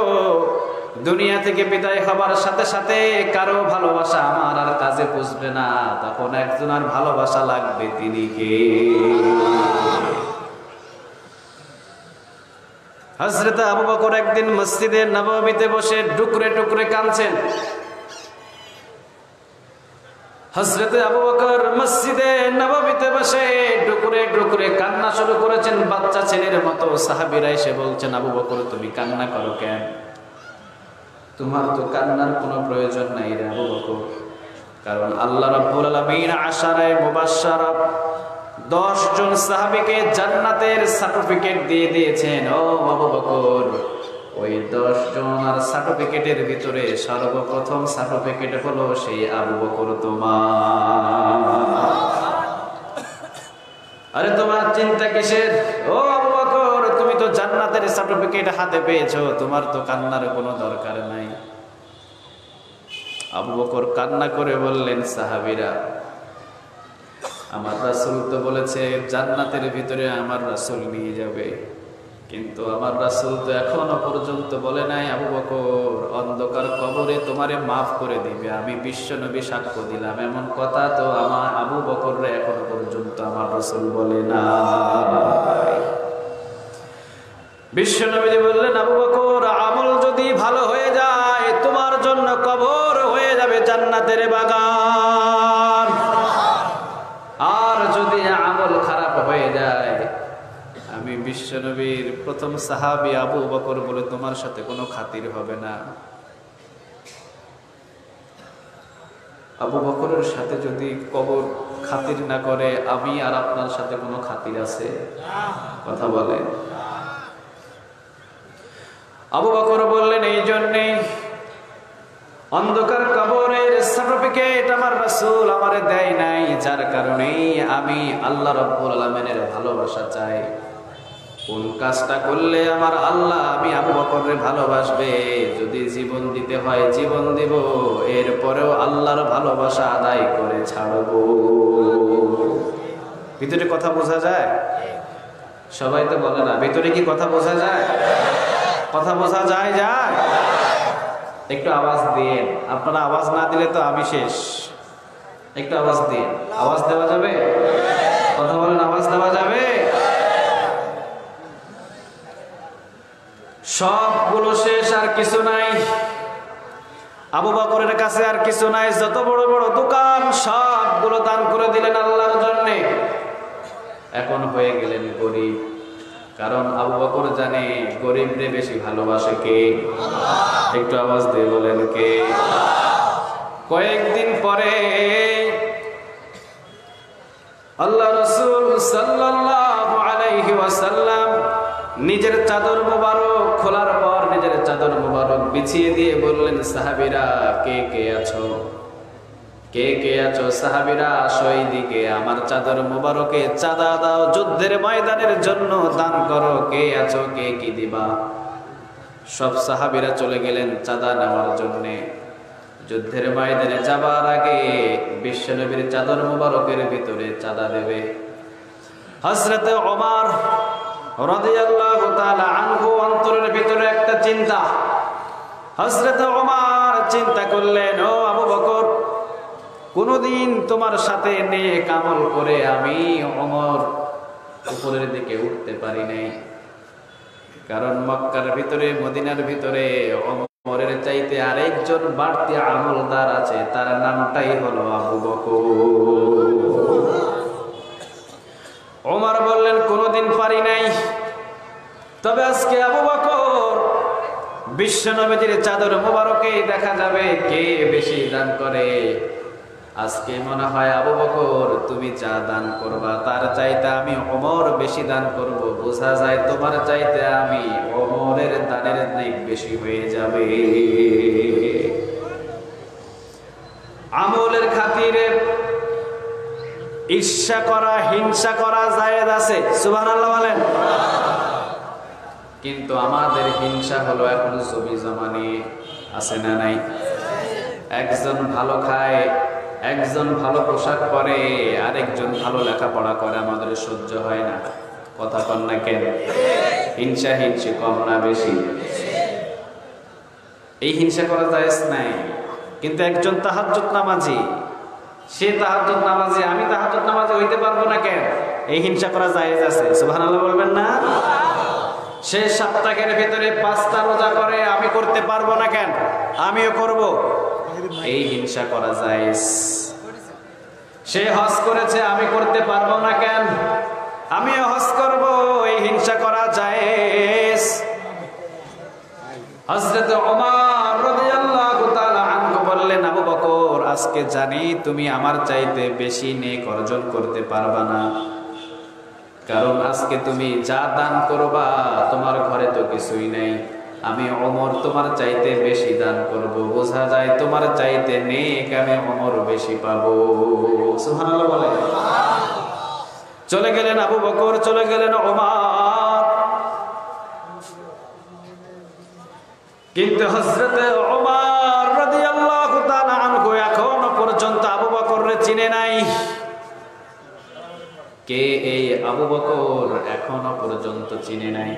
দুনিয়া থেকে বিদায় হবার সাথে সাথে কারো ভালোবাসা আমার আর কাজে পুষবে না, তখন একজনের ভালোবাসা লাগবে, তিনি কে? হযরত আবু বকর একদিন মসজিদে নববীতে বসে টুকরে টুকরে কাঁদছেন। হযরত আবু বকর মসজিদে নববীতে বসে টুকরে টুকরে কান্না শুরু করেছেন, বাচ্চা ছেলের মতো। সাহাবীরা এসে বলছেন, আবু বকর তুমি কান্না করো কেন? তোমার তো কান্নার কোনো প্রয়োজন নাই রে আবু বকর, কারণ আল্লাহ রাব্বুল আলামিন আশারায়ে মুবাশশারা 10 জন সাহাবীকে জান্নাতের সার্টিফিকেট দিয়ে দিয়েছেন। ও আবু বকর, ওই 10 জনের সার্টিফিকেটের ভিতরে সর্বপ্রথম সার্টিফিকেট হলো সেই আবু বকর তোমার। আরে তোমার চিন্তা কিসের? ও আবু বকর, তুমি তো জান্নাতের সার্টিফিকেট হাতে পেয়েছো, তোমার তো কান্নার কোনো দরকার নাই। আবু বকর কান্না করে বললেন, সাহাবীরা, আমার রাসূল তো বলেছে জান্নাতের ভিতরে আমার রাসূল নিয়ে যাবে, কিন্তু আমার রাসূল তো এখনো পর্যন্ত বলে নাই আবু বকর অন্ধকার কবরে তোমারে মাফ করে দিবে, আমি বিশ্বনবী সাক্ষ্য দিলাম। এমন কথা তো আমার আবু বকররে এখনো পর্যন্ত আমার রাসূল বলে না। বিশ্বনবী বললেন, আবু বকর, আমল যদি ভালো হয়ে যায় তোমার জন্য কবর হয়ে যাবে জান্নাতের বাগান, আর যদি আমল খারাপ হয়ে যায়, আমি বিশ্বনবীর প্রথম সাহাবী আবু বকর বলে তোমার সাথে কোনো খাতির হবে না। আবু বকরের সাথে যদি কবর খাতির না করে, আমি আর আপনার সাথে কোনো খাতির আছে? কথা বলে। আবু বকর বললেন, এই জন্যে অন্ধকার কবরের সার্টিফিকেট আমার রাসূল আমারে দেয় নাই, যার কারণে আমি আল্লাহ রাব্বুল আলামিনের ভালোবাসা চাই। কোন কাজটা করলে আমার আল্লাহ আমি আবু বকরকে ভালোবাসবে? যদি জীবন দিতে হয় জীবন দিব, এরপরেও আল্লাহর ভালোবাসা আদায় করে ছাড়বো। ভিতরে কথা বোঝা যায়? সবাই তো বলে না, ভিতরে কি কথা বোঝা যায়? কথা বোঝা যায়? যায়? একটু আওয়াজ দিন। আপনারা আওয়াজ না দিলে তো আমি শেষ। একটু আওয়াজ দিন। আওয়াজ দেওয়া যাবে? কথা বলেন, আওয়াজ দেওয়া যাবে? সবগুলো শেষ, আর কিছু নাই। আবু বকরের কাছে আর কিছু নাই। যত বড় বড় দোকান সবগুলো দান করে দিলেন আল্লাহর জন্য। এখন হয়ে গেলেন গরিব, কারণ আবু বকর জানে গরিবরে বেশি ভালোবাসে কে? একটু আওয়াজ দিয়ে বলেন কে? কয়েকদিন পরে আল্লাহ রাসূল সাল্লাল্লাহু আলাইহি ওয়াসাল্লাম নিজের চাদর মোবারক খোলার পর নিজের চাদর মোবারক বিছিয়ে দিয়ে বললেন, সাহাবীরা কে কে আছো? কে কে আছো? সাহাবীরা আসো এইদিকে, আমার চাদর মোবারকে চাঁদা দাও, যুদ্ধের ময়দানের জন্য দান করো। কে আছো? কে কি দিবা? সব সাহাবীরা চলে গেলেন চাঁদা নেওয়ার জন্য। যুদ্ধের ময়দানে যাবার আগে বিশ্বনবীর চাদর মোবারকের ভিতরে চাঁদা দেবে হযরত ওমর রাদিয়াল্লাহু তাআলা আনহু অন্তরের ভিতরে একটা চিন্তা। হযরত ওমর চিন্তা করলেন, ও আবু বকর, কোনদিন তোমার সাথে নেক আমল করে আমি ওমর উপরের দিকে উঠতে পারি নাই, কারণ মক্কার ভিতরে মদিনার ভিতরে ওমরের চাইতে আরেকজন বাড়তি আমলদার আছে, তার নামটাই হলো আবু বকর। ওমর বললেন, কোনদিন পারি নাই, তবে আজকে আবু বকর বিশ্বনবীর চাদর মোবারকে দেখা যাবে কে বেশি দান করে। আজকে মনে হয় আবু বকর তুমি যা দান করবা তার চাইতে আমি ওমর বেশি দান করব। বোঝা যায় তোমার চাইতে আমি ওমরের দানের দিক বেশি হয়ে যাবে। আমলের খাতিরে ঈর্ষা করা, হিংসা করা জায়েজ আছে, সুবহানাল্লাহ বলেন। কিন্তু আমাদের হিংসা হলো এখন জমি জমা নিয়ে, আছে না নাই? একজন ভালো খায়, একজন ভালো পোশাক পরে, আরেকজন ভালো লেখাপড়া করে, আমাদের সহ্য হয় না। কথা কন না কেন? হিংসা হিংসি কম না বেশি? এই হিংসা করা জায়েজ নাই। কিন্তু একজন তাহাজ্জুদ নামাজি, সে তাহাজ্জুদ নামাজি, আমি তাহাজ্জুদ নামাজি হইতে পারবো না কেন? এই হিংসা করা জায়েজ আছে, সুবহানাল্লাহ বলবেন না? সে সপ্তাহের ভিতরে 5টা রোজা করে, আমি করতে পারবো না কেন? আমিও করব, এই হিংসা করা জায়েজ। সে হজ করেছে, আমি করতে পারবো না কেন? আমিও হজ করব, এই হিংসা করা জায়েজ। হযরত ওমর রাদিয়াল্লাহু তাআলা আনহু বললেন, আবু বকর, আজকে জানি তুমি আমার চাইতে বেশি নেক অর্জন করতে পারবা না, কারণ আজকে তুমি যা দান করবা তোমার ঘরে তো কিছুই নেই। আমি ওমর তোমার চাইতে বেশি দান করব। বোঝা যায় তোমার চাইতে নেক আমি ওমর বেশি পাবো। সুবহানাল্লাহ বলে। চলে গেলেন আবু বকর, চলে গেলেন ওমর। কিন্তু হযরত ওমর রাদিয়াল্লাহু তাআলা আনহু এখনো পর্যন্ত আবু বকরকে চিনে নাই। কে এই আবু বকর এখনো পর্যন্ত চিনে নাই?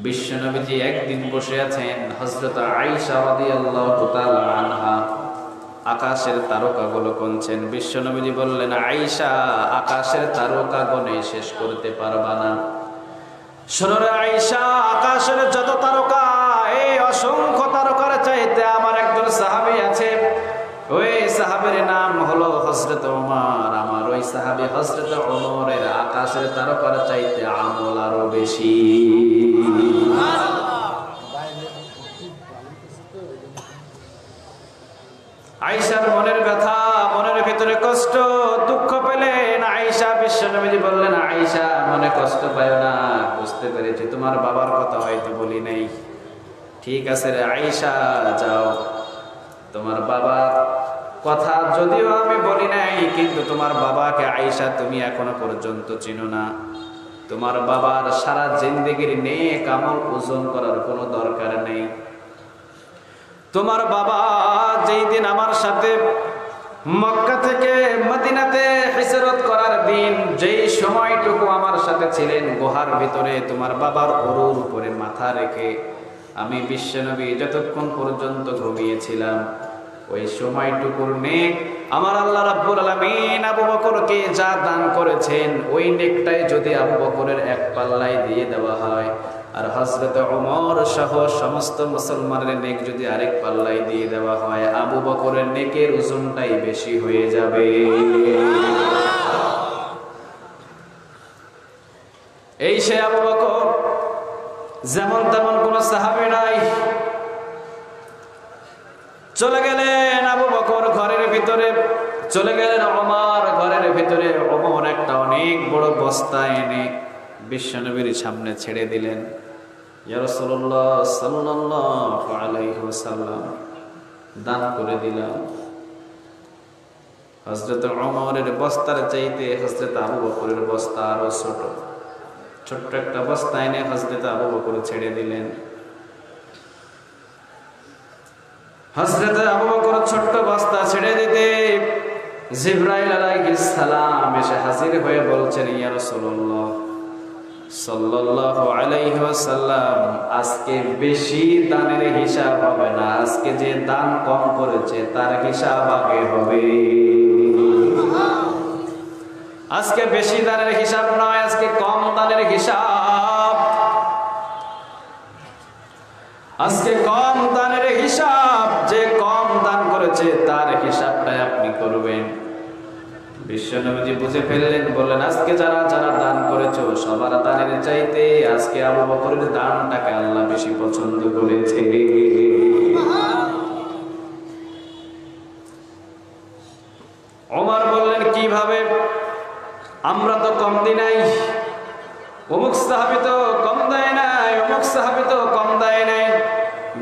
বিশ্বনবীজি একদিন বসে আছেন, হযরত আয়েশা রাদিয়াল্লাহু তাআলা আনহা আকাশের তারকাগুলো গুনছেন। বিশ্বনবীজি বললেন, আয়েশা, আকাশের তারকা গণে শেষ করতে পারবা না। শোনো রে আয়েশা, আকাশের যত তারকা, এই অসংখ্য তারকার চাইতে আমার একজন সাহাবী আছে, ওই সাহাবীর নাম হলো হযরত ওমর। আমার ওই সাহাবী হযরত ওমরের আকাশের তারকার চাইতে আমল আরো বেশি। আয়েশার মনের ব্যথা, মনের ভিতরে কষ্ট, দুঃখ পেলেন। আয়েশা, বিশ্বনবীজি বললেন, আয়েশা মনে কষ্ট পায় না, বুঝতে পেরেছি তোমার বাবার কথা হয়তো বলি নাই, ঠিক আছে রে আয়েশা, যাও, তোমার বাবার কথা যদিও আমি বলি নাই, কিন্তু তোমার বাবাকে আয়েশা তুমি এখনো পর্যন্ত চিনো না। তোমার বাবার সারা জিন্দেগির নেক আমল ওজন করার কোনো দরকার নেই। তোমার বাবা যেই দিন আমার সাথে মক্কা থেকে মদিনাতে হিজরত করার দিন, যেই সময়টুকু আমার সাথে ছিলেন গুহার ভিতরে, তোমার বাবার ওরুর উপরে মাথা রেখে আমি বিশ্বনবী যতক্ষণ পর্যন্ত ঘুমিয়েছিলাম, ওই সময়টুকুর নেক আমার আল্লাহ রাব্বুল আলামিন আবু বকরকে যা দান করেছেন, ওই নেকটাই যদি আবু বকরের এক পাল্লায় দিয়ে দেওয়া হয়, আর হযরত ওমর সহ সমস্ত মুসলমানের নেক যদি আরেক পাল্লায় দিয়ে দেওয়া হয়, আবু বকরের নেকের ওজনটাই বেশি হয়ে যাবে। এই সে আবু বকর, যেমন তেমন কোন সাহাবী নাই। চলে গেলেন আবু বকর ঘরের ভিতরে, চলে গেলেন ওমর ঘরের ভিতরে। ওমর একটা অনেক বড় বস্তা এনে বিশ্বনবীর সামনে ছেড়ে দিলেন। ইয়া রাসূলুল্লাহ সাল্লাল্লাহু আলাইহি ওয়াসাল্লাম, দান করে দিলাম। হযরত ওমরের বস্তার চাইতে হযরত আবু বকরের বস্তা আরো ছোট, ছোট্ট একটা বস্তা এনে হযরত আবু বকর ছেড়ে দিলেন। হযরত আবু বকর ছোট্ট বস্তা ছেড়ে দিতে জিবরাইল আলাইহিস সালাম এসে হাজির হয়ে বলছেন, ইয়া রাসূলুল্লাহ সাল্লাল্লাহু আলাইহি ওয়াসাল্লাম, আজকে বেশি দানের হিসাব হবে না, আজকে যে দান কম করেছে তার হিসাব আগে হবে। আজকে বেশি দানের হিসাব নয়, আজকে কম দানের হিসাব। আজকে কম দানের হিসাব, যে কম দান করেছে তার হিসাবটাই আপনি করবেন। বিশ্বনবী বুঝে ফেললেন, বললেন, আজকে যারা যারা দান করেছো সবার দানের চাইতে আজকে আবু বকরের দানটাকে আল্লাহ বেশি পছন্দ করেছে। ওমর বললেন, কিভাবে? আমরা তো কম দিই নাই, অমুক সাহাবী তো কম দেয় নাই, অমুক সাহাবী তো কম দেয় নাই।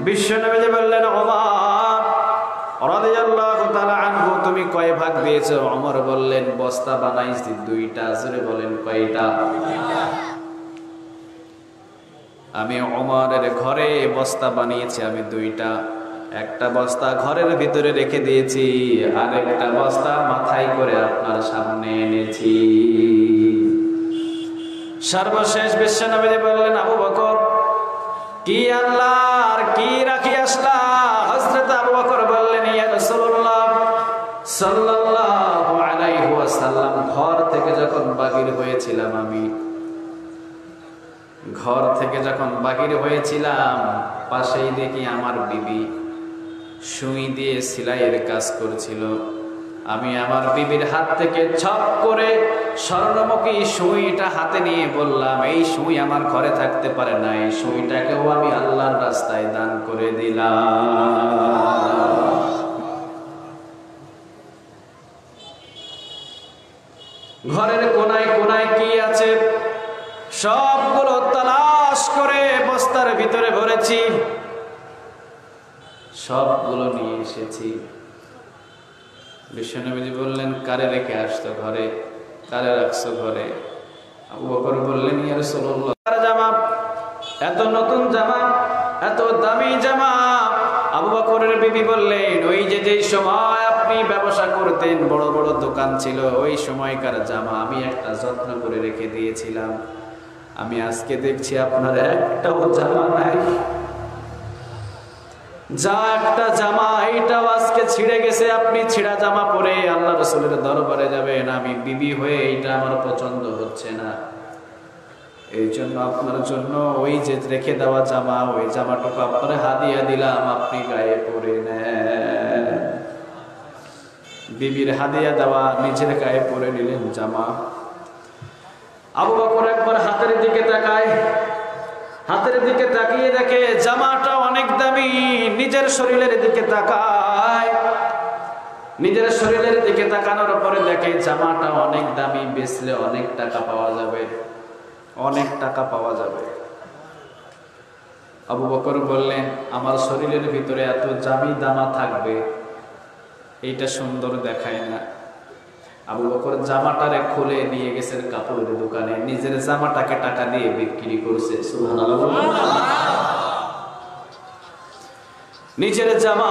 বিশ্বনবী বললেন, ওমর রাদিয়াল্লাহু তাআলা আনহু, তুমি কয় ভাগ দিয়েছো? ওমর বললেন, বস্তা বানাইছি দুইটা। জোরে বলেন, কয়টা? আমি ওমরের ঘরে বস্তা বানিয়েছি আমি দুইটা। একটা বস্তা ঘরের ভিতরে রেখে দিয়েছি, আর একটা বস্তা মাথায় করে আপনার সামনে এনেছি। সর্বশেষ বিশ্বনবী বললেন, আবু বকর, কি আল্লাহর কি রাখি আসলা? হযরত আবু বকর বললেন, ইয়া রাসূলুল্লাহ সাল্লাল্লাহু আলাইহি ওয়াসাল্লাম, ঘর থেকে যখন বাহির হয়েছিলাম, আমি ঘর থেকে যখন বাহির হয়েছিলাম, পাশেই দেখি আমার বিবি সুই দিয়ে সেলাইয়ের কাজ করছিল। আমি আমার বিবির হাত থেকে ছপ করে স্বর্ণমুখী সুইটা হাতে নিয়ে বললাম, এই সুই আমার ঘরে থাকতে পারে না, এই সুইটাকেও আমি আল্লাহর রাস্তায় দান করে দিলাম। ঘরের কোনায় কোনায় কি আছে সবগুলো তালাশ করে বস্তার ভিতরে ভরেছি, সবগুলো নিয়ে এসেছি। বিশ্বনবী বললেন, কারে রেখে আসতো ঘরে? কারে রাখছো ঘরে? আবু বকর বললেন, ইয়া রাসূলুল্লাহ, জামা, এত নতুন জামা, এত দামি জামা। আবু বকরের বিবি বললেন, ওই যে যেই সময় আপনি ব্যবসা করতেন, বড় বড় দোকান ছিল, ওই সময়কার জামা আমি একটা যত্ন করে রেখে দিয়েছিলাম। আমি আজকে দেখছি আপনার একটাও জামা নাই। যা একটা জামা, এইটাও আজকে ছিঁড়ে গেছে। আপনি ছিঁড়া জামা পরে আল্লাহ রাসূলের দরবারে যাবেন, আমি বিবি হয়ে এইটা আমার পছন্দ হচ্ছে না, এই জন্য আপনার জন্য ওই যে রেখে দেওয়া জামা, ওই জামাটুকু আপনার হাদিয়া দিলাম, আপনি গায়ে পরে নেন। বিবির হাদিয়া দেওয়া, নিজের গায়ে পরে নিলেন জামা। আবু বকর একবার হাতের দিকে তাকায়, হাতের দিকে তাকিয়ে দেখে জামাটা অনেক দামি। নিজের শরীরের দিকে তাকায়, নিজের শরীরের দিকে তাকানোর পরে দেখে জামাটা অনেক দামি, বেচলে অনেক টাকা পাওয়া যাবে, অনেক টাকা পাওয়া যাবে। আবু বকর বললেন, আমার শরীরের ভিতরে এত জামি দামা থাকবে, এইটা সুন্দর দেখায় না। আবু বকর জামাটারে খুলে নিয়ে গেছেন কাপড়ের দোকানে, নিজের জামাটাকে টাকা দিয়ে বিক্রি করছে। সুবহানাল্লাহ। নিজের জামা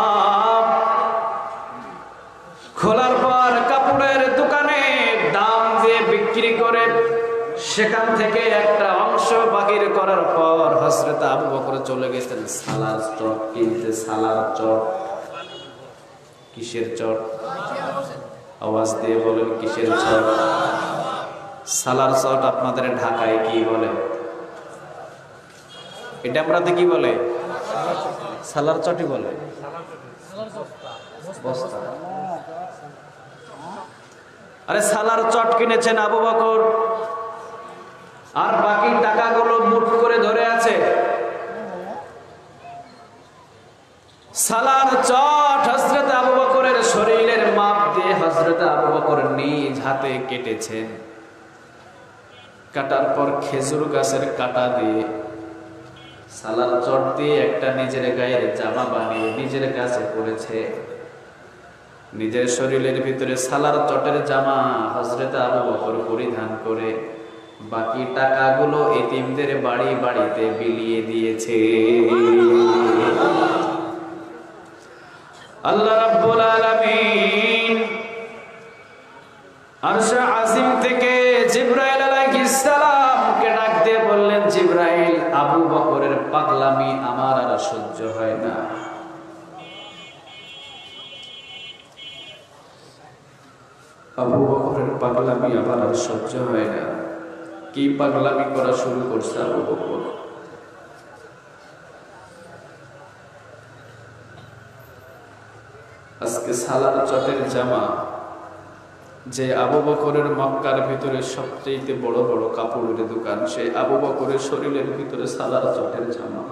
খোলার পর কাপড়ের দোকানে দাম দিয়ে বিক্রি করে সেখান থেকে একটা অংশ বাকির করার পর হযরত আবু বকর চলে গেছেন সালার চট কিনতে। সালার চট, কিসের চট? আওয়াজ দিয়ে বলেন, কিসের চট? সালার চট আপনাদের ঢাকায় কি বলে? এটা আমাদের কি বলে? সালার চটই বলে। বস্তা। আরে সালার চট কিনেছেন আবু বকর, আর বাকি টাকাগুলো মুঠ করে ধরে আছে। সালার চট হযরত আবু বকরের শরীরের মাপ দিয়ে হযরত আবু বকর নিজ হাতে কেটেছেন। কাটার পর খেজুর গাছের কাটা দিয়ে সালার চট দিয়ে একটা নিজের গায়ের জামা বানিয়ে নিজের কাছে পরেছে। নিজের শরীরের ভিতরে সালার চটের জামা হযরত আবু বকর পরিধান করে বাকি টাকাগুলো এতিমদের বাড়ি বাড়িতে বিলিয়ে দিয়েছে। আল্লাহ রাব্বুল আলামিন আরশে আজিম থেকে জিবরাইল আলাইহিস সালামকে ডাক দিয়ে বললেন, জিবরাইল, আবু বকরের পাগলামি আমার আর সহ্য হয় না। আবু বকরের পাগলামি আমার আর সহ্য হয় না। কি পাগলামি করা শুরু করছে আবু বকর? আজকে সালার চটের জামা, যে আবু বকরের মক্কার ভিতরে সবচেয়ে বড় বড় কাপড়ের দোকান, সেই আবু বকরের শরীরের ভিতরে সালার চটের জামা।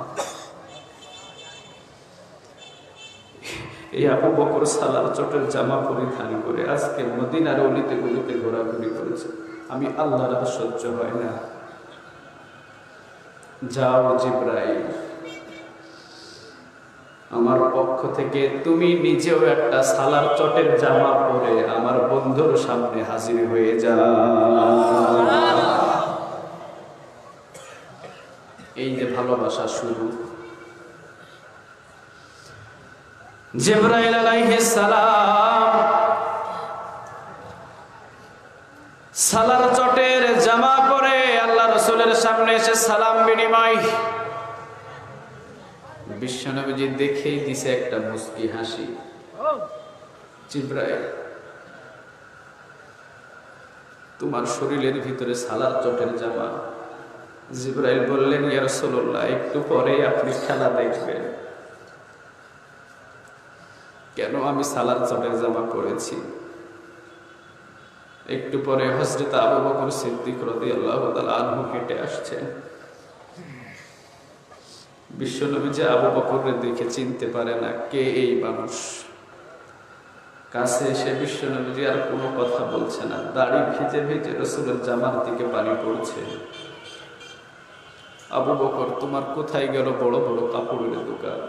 এই আবু বকর সালার চটের জামা পরিধান করে আজকে মদিনার অলিতে গলিতে ঘোরাঘুরি করেছে। আমি আল্লাহর আর সহ্য হয় না। যাও জিবরাইল, আমার পক্ষ থেকে তুমি নিজেও একটা সালার চটের জামা পরে আমার বন্ধুর সামনে হাজির হয়ে যাও। এই যে ভালোবাসা শুরু। জিবরাইল আলাইহিস সালাম সালার চটের জামা পরে আল্লাহ রাসূলের সামনে এসে সালাম বিনিময়। বিশ্বনবীজি দেখেই দিছে একটা মুস্কি হাসি। জিবরাইল, তোমার শরীরের ভিতরে সালার চটের জামা। জিবরাইল বললেন, ইয়া রাসূলুল্লাহ, একটু পরে আপনি খেলা দেখবেন। কেন আমি সালার চটের জামা পরেছি? একটু পরে হযরত আবু বকর সিদ্দিক রাদিয়াল্লাহু তাআলা আনহু হেঁটে আসছেন। বিশ্বনবী যে আবু বকরকে দেখে চিনতে পারে না কে এই মানুষ। কাছে এসে বিশ্বনবীজি আর কোনো কথা বলছে না, দাড়ি ভিজে ভিজে রাসূলের জামার দিকে পানি পড়ছে। আবু বকর, তোমার কোথায় গেল বড় বড় কাপড়ের দোকান?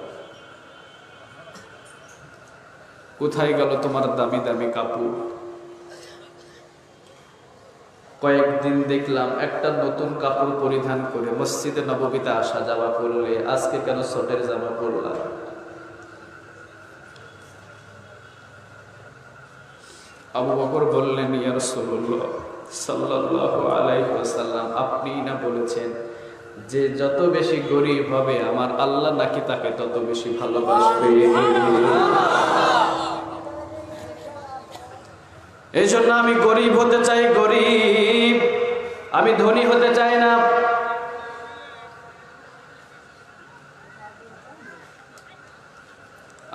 কোথায় গেল তোমার দামি দামি কাপড়? কয়েকদিন দেখলাম একটা নতুন কাপড় পরিধান করে মসজিদে নববীতে আসা যাওয়া করলে, আজকে কেন চটের জামা পরলাম? আবু বকর বললেন, ইয়া রাসূলুল্লাহ সাল্লাল্লাহু আলাইহি ওয়াসাল্লাম, আপনি না বলেছেন যে যত বেশি গরীব হবে আমার আল্লাহ নাকি তাকে তত বেশি ভালোবাসবে। এই জন্য আমি গরিব হতে চাই, গরিব। আমি ধনী হতে চাই না।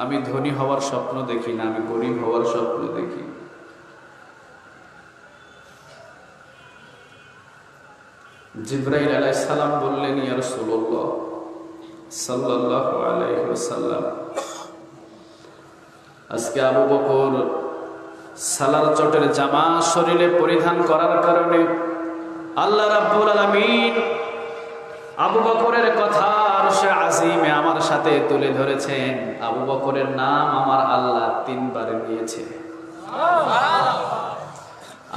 আমি ধনী হওয়ার স্বপ্ন দেখি না, আমি গরিব হওয়ার স্বপ্ন দেখি। জিবরাইল আলাইহিস সালাম বললেন, ইয়া রাসূলুল্লাহ সাল্লাল্লাহু আলাইহি ওয়াসাল্লাম, আজকে আবু বকর সালার চটের জামা শরীরে পরিধান করার কারণে আল্লাহ রাব্বুল আলামিন আবু বকরের কথা আরশে আজিমে আমার সাথে তুলে ধরেছেন, আবু বকরের নাম আমার আল্লাহ 3 বার নিয়েছে।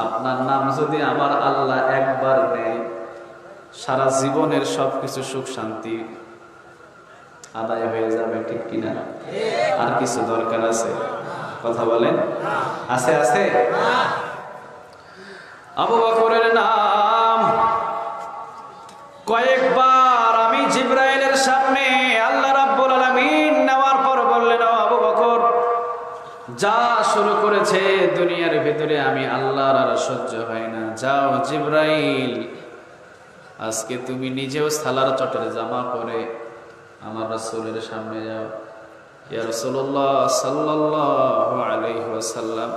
আপনার নাম যদি আমার আল্লাহ 1 বার নেয়, সারা জীবনের সবকিছু সুখ শান্তি আদায় হয়ে যাবে, ঠিক কিনা? আর কিছু দরকার আছে? কথা বলেন, আছে? আছে। আবু বকরের নাম কয়েকবার আমি জিবরাইলের সামনে আল্লাহ রাব্বুল আলামিন নেওয়ার পর বললেন, আবু বকর যা শুরু করেছে দুনিয়ার ভিতরে আমি আল্লাহর আর সহ্য হয় না, যাও জিবরাইল আজকে তুমি নিজেও সালার চটের জামা পরে আমার রাসূলের সামনে যাও। ইয়া রাসূলুল্লাহ সাল্লাল্লাহু আলাইহি ওয়াসাল্লাম,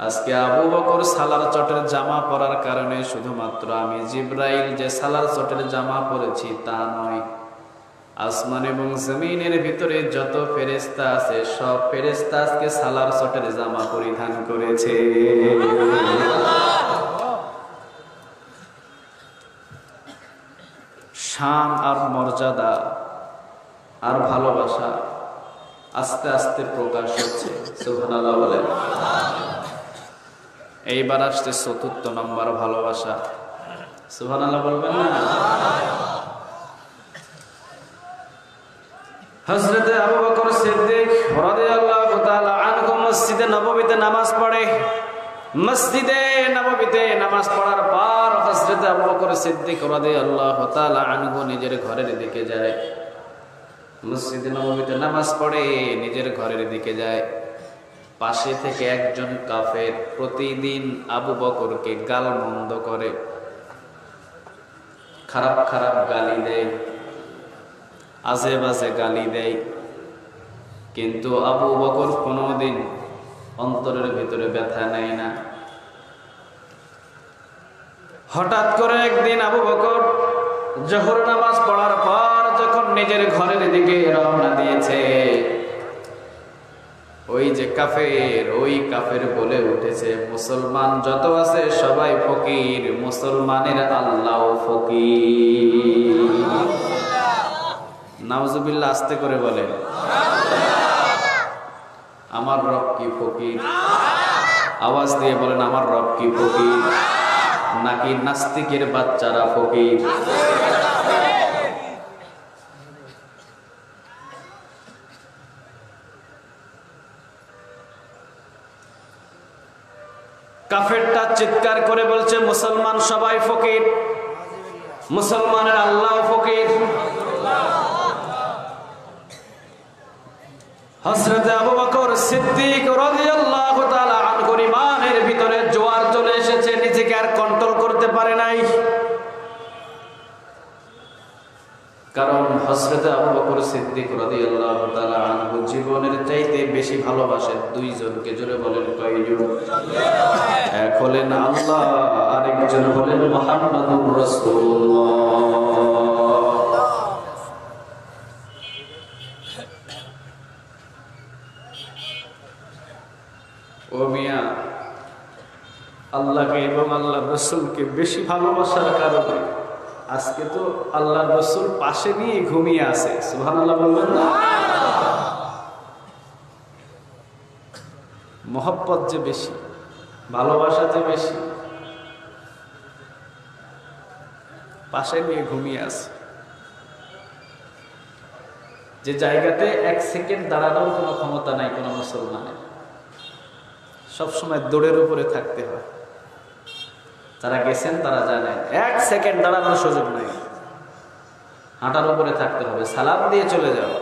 আজকে আবু বকর সালার চটের জামা পরার কারণে শুধুমাত্র আমি জিবরাইল যে সালার চটের জামা পরেছি তা নয়, আসমান এবং জমিনের ভিতরে যত ফেরেশতা আছে সব ফেরেশতা আজকে সালার চটের জামা পরিধান করেছে। শান আর মর্যাদা আর ভালোবাসা আস্তে আস্তে প্রকাশ হচ্ছে। সুবহানাল্লাহ বলেন। এইবার আসছে ৪র্থ নম্বর ভালোবাসা। সুবহানাল্লাহ বলবেন না? হযরত আবু বকর সিদ্দিক রাদিয়াল্লাহু তাআলা আনহু মসজিদে নববীতে নামাজ পড়ে। মসজিদে নববীতে নামাজ পড়ার পর হযরত আবু বকর সিদ্দিক রাদিয়াল্লাহু তাআলা আনহু নিজের ঘরের দিকে যায়। মসজিদে নববীতে নামাজ পড়ে নিজের ঘরের দিকে যায়। পাশে থেকে একজন কাফের প্রতিদিন আবু বকরকে গালমন্দ করে, খারাপ খারাপ গালি দেয়, আজে বাজে গালি দেয়, কিন্তু আবু বকর কোনোদিন অন্তরের ভিতরে ব্যথা নেয় না। হঠাৎ করে একদিন আবু বকর জোহর নামাজ পড়ার পর যখন নিজের ঘরের দিকে রওনা দিয়েছে, ওই যে কাফের, ওই কাফের বলে উঠেছে, মুসলমান যত আছে সবাই ফকির, মুসলমানের আল্লাহ ফকির। নাউজুবিল্লাহ, আস্তে করে বলেন। আমার রব কি ফকির? আওয়াজ দিয়ে বলেন, আমার রব কি ফকির? নাকি নাস্তিকের বাচ্চারা ফকির? কাফেরটা চিৎকার করে বলছে, মুসলমান সবাই ফকির, মুসলমানের আল্লাহ ফকির। হযরত আবু বকর সিদ্দিক রাদিয়াল্লাহু তাআলা আনহুর ঈমানের ভিতরে জোয়ার চলে এসেছে, নিজেকে আর কন্ট্রোল করতে পারে নাই। কারণ হযরত আবু বকর সিদ্দিক রাদিয়াল্লাহু তাআলা আনহু জীবনের চাইতে বেশি ভালোবাসেন দুইজনকে। জোরে বলেন, কয়জন? এক হলেন আল্লাহ, আরেকজন হলেন মুহাম্মাদুর রাসূলুল্লাহ। ও মিয়া, আল্লাহকে এবং আল্লাহর রাসূলকে বেশি ভালোবাসার কারণে আজকে তো আল্লাহর রাসূল পাশে নিয়ে ঘুমিয়ে আছে। সুবহানাল্লাহ বলবেন না? মহব্বত যে বেশি, ভালোবাসা যে বেশি, পাশে নিয়ে ঘুমিয়ে আছে। যে জায়গাতে 1 সেকেন্ড দাঁড়ানোর কোনো ক্ষমতা নাই কোনো মুসলমানের, সবসময় দৌড়ের উপরে থাকতে হয়। যারা গেছেন তারা জানেন 1 সেকেন্ড দাঁড়ানোর সুযোগ নাই, হাঁটার উপরে থাকতে হবে, সালাম দিয়ে চলে যাও।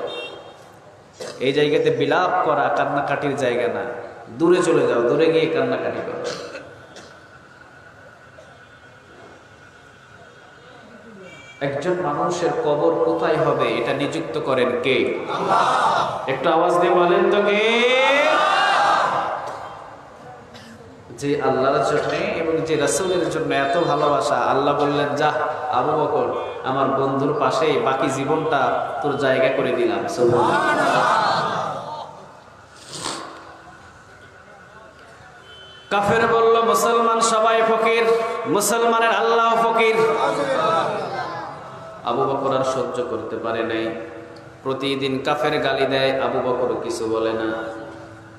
এই জায়গাতে বিলাপ করা কান্নাকাটির জায়গা না, দূরে চলে যাও, দূরে গিয়ে কান্নাকাটি করো। একজন মানুষের কবর কোথায় হবে এটা নিযুক্ত করেন কে? আল্লাহ। একটু আওয়াজ দিয়ে বলেন তো কে? যে আল্লাহর জন্য এবং যে রাসূলের জন্য এত ভালোবাসা, আল্লাহ বললেন, যা আবু বকর আমার বন্ধুর পাশে বাকি জীবনটা তোর জায়গা করে দিলাম। সুবহানাল্লাহ। কাফের বলল, মুসলমান সবাই ফকির, মুসলমানের আল্লাহ ফকির। আবু বকর আর সহ্য করতে পারে নাই। প্রতিদিন কাফের গালি দেয়, আবু বকর কিছু বলে না।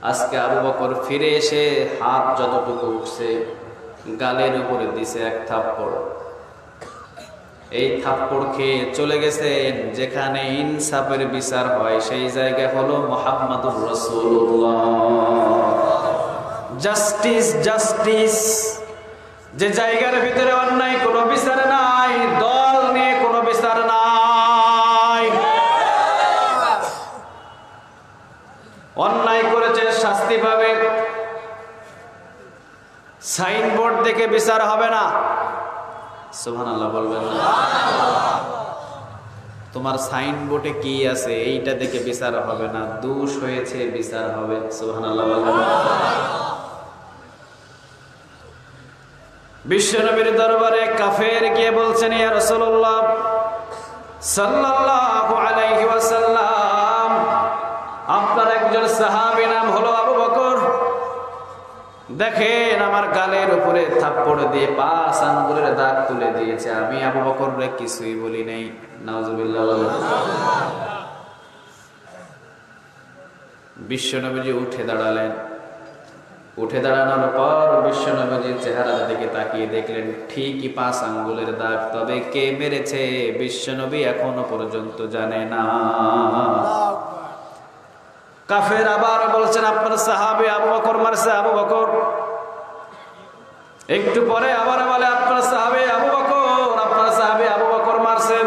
আজকে আবু বকর ফিরে এসে হাত যতটুকু উঠছে গালের উপরে দিছে এক থাপ্পড়। এই থাপ্পড় খেয়ে চলে গেছে যেখানে ইনসাফের বিচার হয়, সেই জায়গা হলো মুহাম্মাদুর রাসূলুল্লাহ। জাস্টিস জাস্টিস, যে জায়গার ভিতরে অন্যায় কোনো বিচার নাই, দল নিয়ে কোনো বিচার নাই। অন্যায় করেছে শাস্তি পাবে, সাইনবোর্ড দেখে বিচার হবে না। সুবহানাল্লাহ বলবেন না? তোমার সাইনবোর্ডে কি আছে এইটা দেখে বিচার হবে না, দোষ হয়েছে বিচার হবে। সুবহানাল্লাহ বলবেন না? বিশ্বনবীর দরবারে কাফের গিয়ে বলছেন, ইয়া রাসূলুল্লাহ সাল্লাল্লাহু আলাইহি ওয়াসাল্লাম, আপনার একজন সাহাবী নাম হলো আবু বকর, দেখেন আমার গালের উপরে থাপ্পড় দিয়ে 5 আঙ্গুলের দাগ তুলে দিয়েছে, আমি আবু বকররে কিছুই বলি নাই। নাউজুবিল্লাহ। বিশ্বনবীজি উঠে দাঁড়ালেন। উঠে দাঁড়ানোর পর বিশ্বনবীজির চেহারার দিকে তাকিয়ে দেখলেন ঠিকই 5 আঙ্গুলের দাগ, তবে কে মেরেছে বিশ্বনবী এখনো পর্যন্ত জানে না। কাফের আবার বলছেন, আপনার সাহাবী আবু বকর মারছে, আবু বকর। একটু পরে আবার বলে, আপনার সাহাবী আবু বকর, আপনার সাহাবী আবু বকর মারছে।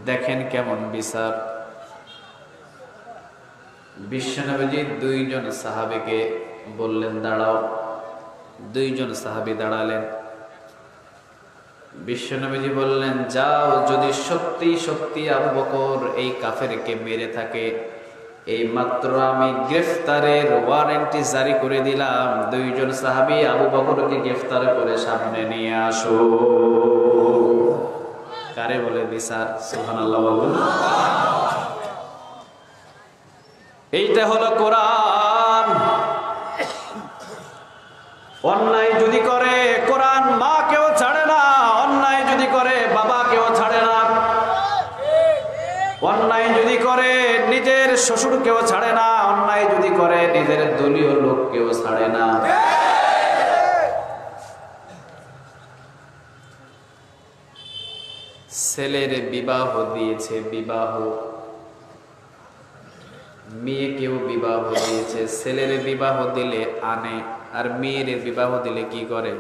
দেখেন কেমন বিচার। বিশ্বনবীজি 2 জন সাহাবীকে বললেন দাঁড়াও। 2 জন সাহাবী দাঁড়ালেন। বিশ্বনবীজি বললেন, যাও, যদি সত্যি সত্যি আবু বকর এই কাফেরকে মেরে থাকে, এই মাত্র আমি গ্রেফতারের ওয়ারেন্টি জারি করে দিলাম, 2 জন সাহাবী আবু বকরকে গ্রেফতার করে সামনে নিয়ে আসো। কারে বলে বিচার? সুবহানাল্লাহ বলুন। এইটা হলো কোরআন। অন্যায় যদি করে কোরআন মা কেউ ছাড়ে না, অন্যায় যদি করে বাবা কেউ ছাড়ে না, অন্যায় যদি করে নিজের শ্বশুর কেউ ছাড়ে না, অন্যায় যদি করে নিজের দলীয় লোক কেউ ছাড়ে না। ছেলের বিবাহ দিয়েছে, বিবাহ, মেয়েকেও বিবাহ দিয়েছে। ছেলের বিবাহ দিলে আনে, আর মেয়ের বিবাহ দিলে কি করে?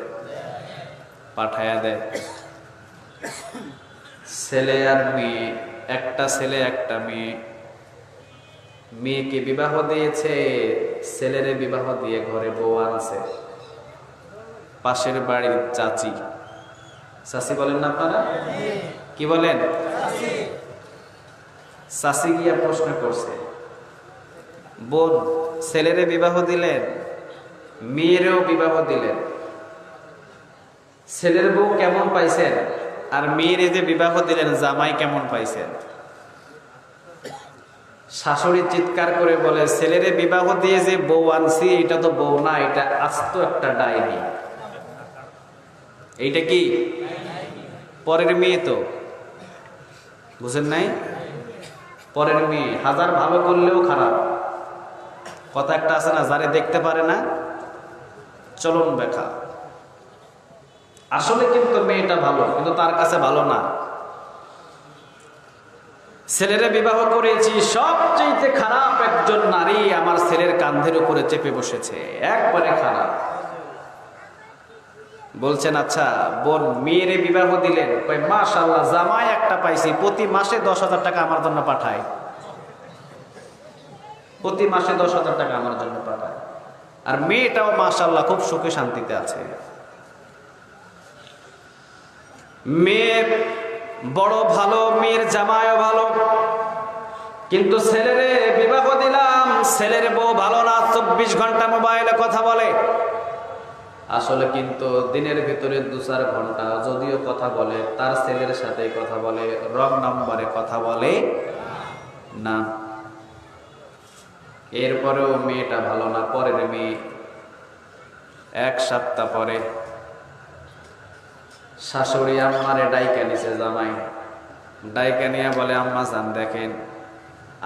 পাঠায়া দেয়। ছেলে আর মেয়ে, একটা ছেলে একটা মেয়ে। মেয়েকে বিবাহ দিয়েছে, ছেলের বিবাহ দিয়ে ঘরে বউ আনছে। পাশের বাড়ির চাচি, চাচি বলেন না আপনারা? কি বলেন? চাচি গিয়া প্রশ্ন করছে, বোন ছেলেরে বিবাহ দিলেন, মেয়েরও বিবাহ দিলেন, ছেলের বউ কেমন পাইছেন, আর মেয়ের যে বিবাহ দিলেন জামাই কেমন পাইছেন? শাশুড়ি চিৎকার করে বলে, ছেলেরে বিবাহ দিয়ে যে বউ আনছি এটা তো বউ না, এটা আস্ত একটা ডাইনি। এইটা কি? পরের মেয়ে তো, বুঝেন নাই? পরের মেয়ে হাজার ভালো করলেও খারাপ। কথা একটা আছে না, যারে দেখতে পারে না চলন ব্যাখ্যা। আসলে কিন্তু মেয়েটা ভালো, কিন্তু তার কাছে ভালো না। ছেলেরে বিবাহ করেছি, সবচেয়ে খারাপ একজন নারী আমার ছেলের কাঁধের উপরে চেপে বসেছে, একবারে খারাপ। বলছেন, আচ্ছা বোন মেয়েরে বিবাহ দিলেন, কই মাশাআল্লাহ জামাই একটা পাইছি, প্রতি মাসে 10,000 টাকা আমার জন্য পাঠায়, প্রতি মাসে 10,000 টাকা আমার জন্য পাঠায়। আর মেয়েটাও মাশাআল্লাহ খুব সুখে শান্তিতে আছে। মেয়ে বড় ভালো, মেয়ের জামাইও ভালো, কিন্তু ছেলেরে বিবাহ দিলাম, ছেলের বউ ভালো না, 24 ঘন্টা মোবাইলে কথা বলে। আসলে কিন্তু দিনের ভিতরে 2-4 ঘন্টা যদিও কথা বলে, তার ছেলের সাথে কথা বলে, রং নম্বরে কথা বলে না। এরপরেও মেয়েটা ভালো না। পরের মেয়ে 1 সপ্তাহ পরে শাশুড়ি আম্মারে ডাইকা নিছে জামাই, ডাইকা নিয়ে বলে আম্মা জান দেখেন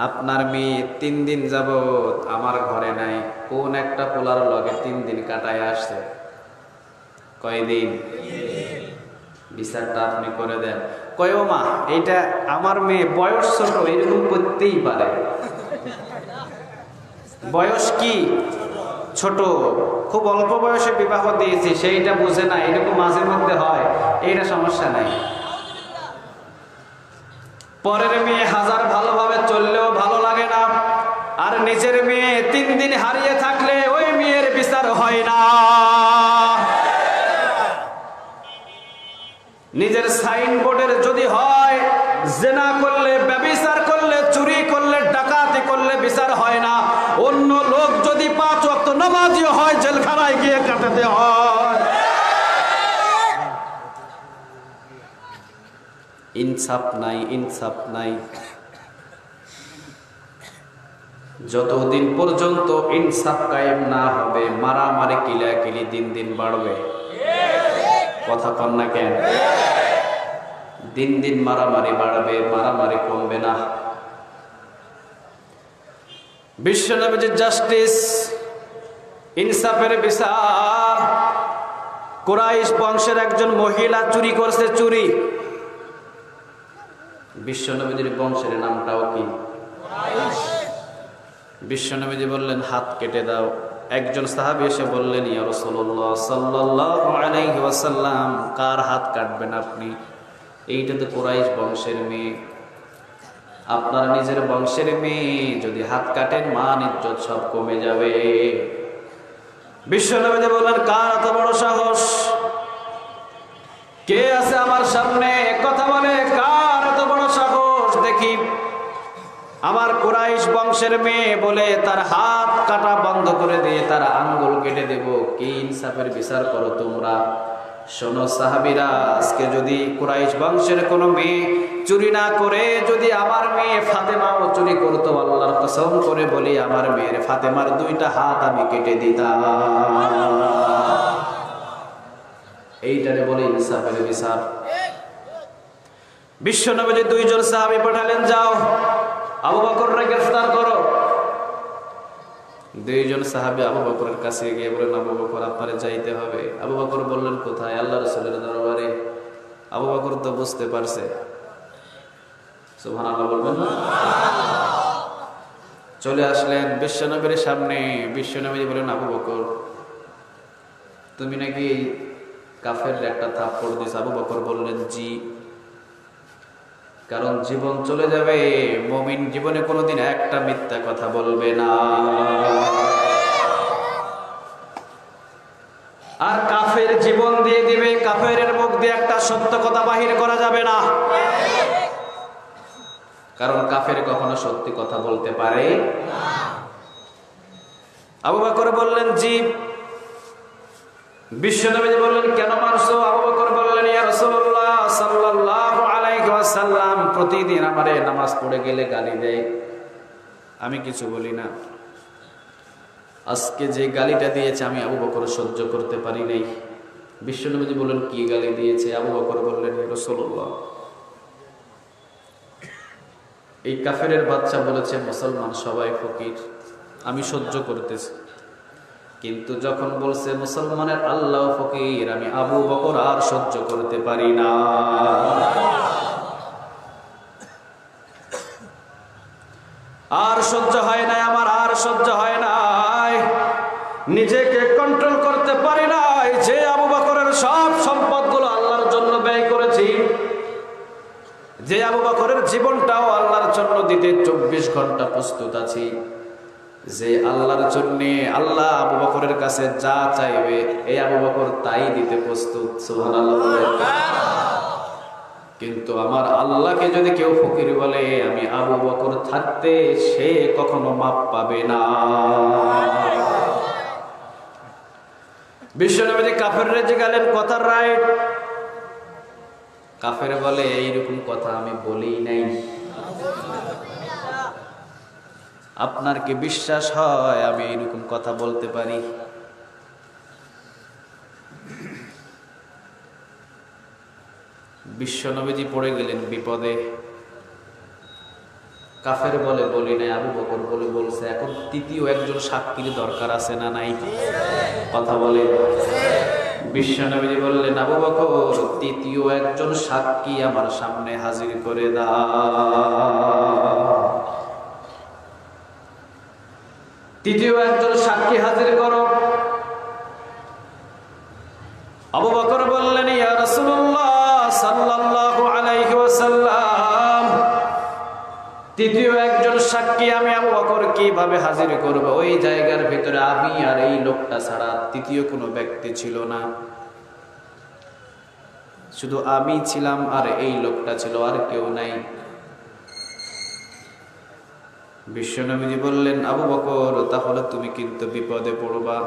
আপনার মেয়ে 3 দিন যাবত আমার ঘরে নাই, কোন একটা পোলার লগে 3 দিন কাটায় আসছে। কয়দিন? বিচারটা আপনি করে দেন। কয় ও মা এইটা আমার মেয়ে, বয়স ছোট, এরকম করতেই পারে। বয়স কি ছোট, খুব অল্প বয়সে বিবাহ দিয়েছি, সেইটা বুঝে না, এরকম মাঝে মধ্যে হয়, এইটা সমস্যা নাই। পরের মেয়ে হাজার ভালোভাবে চললেও ভালো লাগে না, আর নিজের মেয়ে 3 দিন হারিয়ে থাকলে ওই মেয়ের বিচার হয় না। নিজের সাইনবোর্ডের যদি হয় জেনা করলে, ব্যভিচার করলে, চুরি করলে, ডাকাতি করলে বিচার হয় না, অন্য লোক যদি 5 ওয়াক্ত নামাজি হয় জেলখানায় গিয়ে কাটাতে হয়। ইনসাফ নাই, ইনসাফ নাই। যতদিন পর্যন্ত ইনসাফ কায়েম না হবে, মারামারি কিলাকিলি দিন দিন বাড়বে। কথা কন না কেন? দিন দিন মারামারি বাড়বে, মারামারি কমবে না। বিশ্বনবীর জাস্টিস, ইনসাফের বিচার। কুরাইশ বংশের একজন মহিলা চুরি করছে, চুরি। বিশ্বনবীর বংশের নামটাও কি? বিশ্বনবী বললেন হাত কেটে দাও। একজন সাহাবী এসে বললেন ইয়া রাসূলুল্লাহ সাল্লাল্লাহু আলাইহি ওয়াসাল্লাম, কার হাত কাটবেন আপনি? এইটা তো কুরাইশ বংশের মেয়ে, আপনার নিজের বংশের মেয়ে, যদি হাত কাটেন মান ইজ্জত সব কমে যাবে। বিশ্বনবী বললেন কার এত বড় সাহস? কে আছে আমার সামনে কথা বলে? কার এত বড় সাহস দেখি? আমার কুরাইশ বংশের মেয়ে বলে তার হাত কাটা বন্ধ করে দিয়ে তার আঙ্গুল কেটে দেব। কি ইনসাফের বিচার করো তোমরা? শোনো সাহাবীরা, আজকে যদি কুরাইশ বংশের কোনো মেয়ে চুরি না করে যদি আমার মেয়ে ফাতেমাও চুরি করতো, আল্লাহর কসম করে বলি আমার মেয়ের ফাতেমার 2টা হাত আমি কেটে দিতাম। এইটারে বলে ইনসাফের বিচার। বিশ্বনবী 2 জন সাহাবী পাঠালেন, যাও আবু বকরকে গ্রেফতার করো। 2 জন সাহাবী আবু বকরের কাছে গিয়ে বললেন আবু বকর আপনারে যাইতে হবে। আবু বকর বললেন কোথায়? আল্লাহর রাসূলের দরবারে। আবু বকর তো বুঝতে পারছে, সুবহানাল্লাহ বলবেন না? চলে আসলেন বিশ্বনবীর সামনে। বিশ্বনবী বলেন আবু বকর তুমি নাকি কাফের একটা থাপ্পড় দিছ? আবু বকর বললেন জি, কারণ জীবন চলে যাবে, মুমিন জীবনে কোনোদিন একটা মিথ্যা কথা বলবে না। আর কাফের জীবন দিয়ে দিবে, কাফেরের মুখ দিয়ে একটা সত্য কথা বাহির করা যাবে না, কারণ কাফের কখনো সত্যি কথা বলতে পারে না। আবু বকর বললেন জি। বিশ্বনবী বললেন কেন মারছো? আবু বকর বললেন ইয়া রাসূলুল্লাহ সাল্লাল্লাহু আলাইহি ওয়াসাল্লাম প্রতিদিন আমারে নামাজ পড়ে গেলে গালি দেয়, আমি কিছু বলি না। আজকে যে গালিটা দিয়েছে আমি আবু বকর সহ্য করতে পারি নাই। বিশ্বনবী বললেন কি গালি দিয়েছে? আবু বকর বললেন ইয়া রাসূলুল্লাহ এই কাফেরের বাচ্চা বলেছে মুসলমান সবাই ফকির, আমি সহ্য করতেছি, কিন্তু যখন বলছে মুসলমানের আল্লাহ ফকির, আমি আবু বকর আর সহ্য করতে পারি না। আর সহ্য হয় নাই আমার, আর সহ্য হয় নাই, নিজেকে কন্ট্রোল করতে পারি নাই। যে আবু বকরের সব সম্পদগুলো আল্লাহর জন্য ব্যয় করেছি, যে আবু বকরের জীবনটাও আল্লাহর জন্য দিতে 24 ঘন্টা প্রস্তুত আছি, যে আল্লাহর জন্য আল্লাহ আবু বকরের কাছে যা চাইবে এই আবু বকর তাই দিতে প্রস্তুত। সুবহানাল্লাহ। কিন্তু আমার আল্লাহকে যদি কেউ ফকির বলে, আমি আবু বকর থাকতে সে কখনো মাপ পাবে না। বিশ্বনবী কাফেররে জিজ্ঞাসা কথা রাইট? কাফের বলে এইরকম কথা আমি বলি নাই। আপনার কি বিশ্বাস হয় আমি এইরকম কথা বলতে পারি? বিশ্বনবীজি পড়ে গেলেন বিপদে। কাফের বলে বলি নাই, আবু বকর বলে বলছে। এখন তৃতীয় একজন সাক্ষীর দরকার আছে না নাই? কথা বলে। বিশ্বনবীজি বললেন, আবু বকর, তৃতীয় একজন সাক্ষী আমার সামনে হাজির করে দাও। তৃতীয় একজন সাক্ষী হাজির করো। আবু বকর বললেন, ইয়া রাসূলুল্লাহ সাল্লাল্লাহু আলাইহি ওয়াসাল্লাম, তৃতীয় একজন সাক্ষী আমি আবু বকর কিভাবে হাজির করব? ওই জায়গার ভিতরে আমি আর এই লোকটা ছাড়া তৃতীয় কোনো ব্যক্তি ছিল না, শুধু আমি ছিলাম আর এই লোকটা ছিল, আর কেউ নাই। বিশ্বনবীজি বললেন, আবু বকর, তাহলে তুমি কিন্তু বিপদে পড়বা,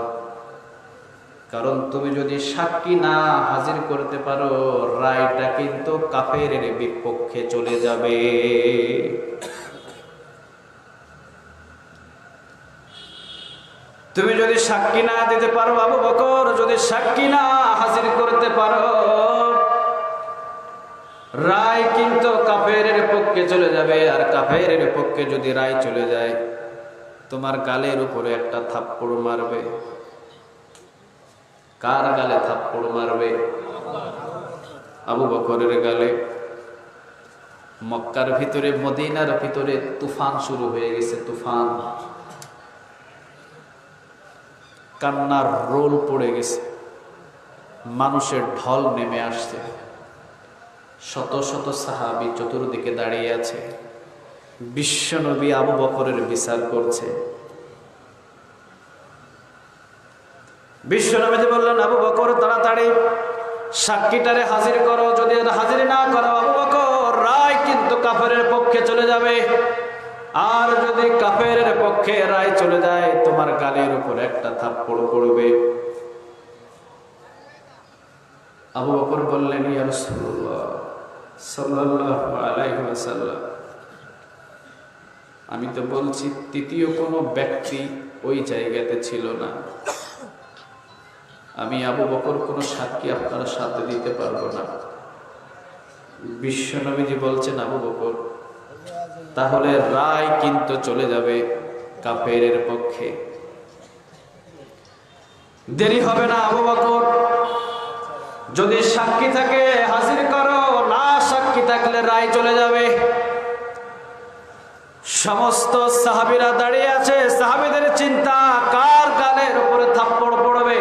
কারণ তুমি যদি সাক্ষী না হাজির করতে পারো, রায়টা কিন্তু কাফেরের বিপক্ষে চলে যাবে। তুমি যদি সাক্ষী না দিতে পারো আবু বকর, যদি সাক্ষী না হাজির করতে পারো, রায় কিন্তু কাফেরের পক্ষে চলে যাবে। আর কাফেরের পক্ষে যদি রায় চলে যায়, তোমার গালের উপরে একটা থাপ্পড় মারবে। কার গালে থাপ্পড় মারবে? আবু বকরের গালে। মক্কার ভিতরে, মদিনার ভিতরে তুফান শুরু হয়ে গেছে, তুফান। কান্নার রোল পড়ে গেছে, মানুষের ঢল নেমে আসছে। শত শত সাহাবী চতুর্দিকে দাঁড়িয়ে আছে। বিশ্বনবী আবু বকরের বিচার করছে। বিশ্বনবী বললেন, আবু বকর, তাড়াতাড়ি সাক্ষীটারে হাজির করো। যদি হাজির না করো আবু বকর, রায় কিন্তু কাফেরের পক্ষে চলে যাবে। আর যদি কাফেরের পক্ষে রায় চলে যায়, তোমার গালের উপর একটা থাপ্পড় পড়বে। আবু বকর বললেন, ইয়া রাসূলুল্লাহ সাল্লাল্লাহু আলাইহি ওয়াসাল্লাম, আমি তো বলছি তৃতীয় কোনো ব্যক্তি ওই জায়গাতে ছিল না। আমি আবু বকর কোনো সাক্ষী আপনার সাথে দিতে পারবো না। বিশ্বনবীজি বলছেন, আবু বকর, তাহলে রায় কিন্তু চলে যাবে কাফেরের পক্ষে। দেরি হবে না আবু বকর, যদি সাক্ষী থাকে হাজির করো, না সাক্ষী থাকলে রায় চলে যাবে। সমস্ত সাহাবীরা দাঁড়িয়ে আছে। সাহাবীদের চিন্তা, কার গালের উপরে থাপ্পড় পড়বে।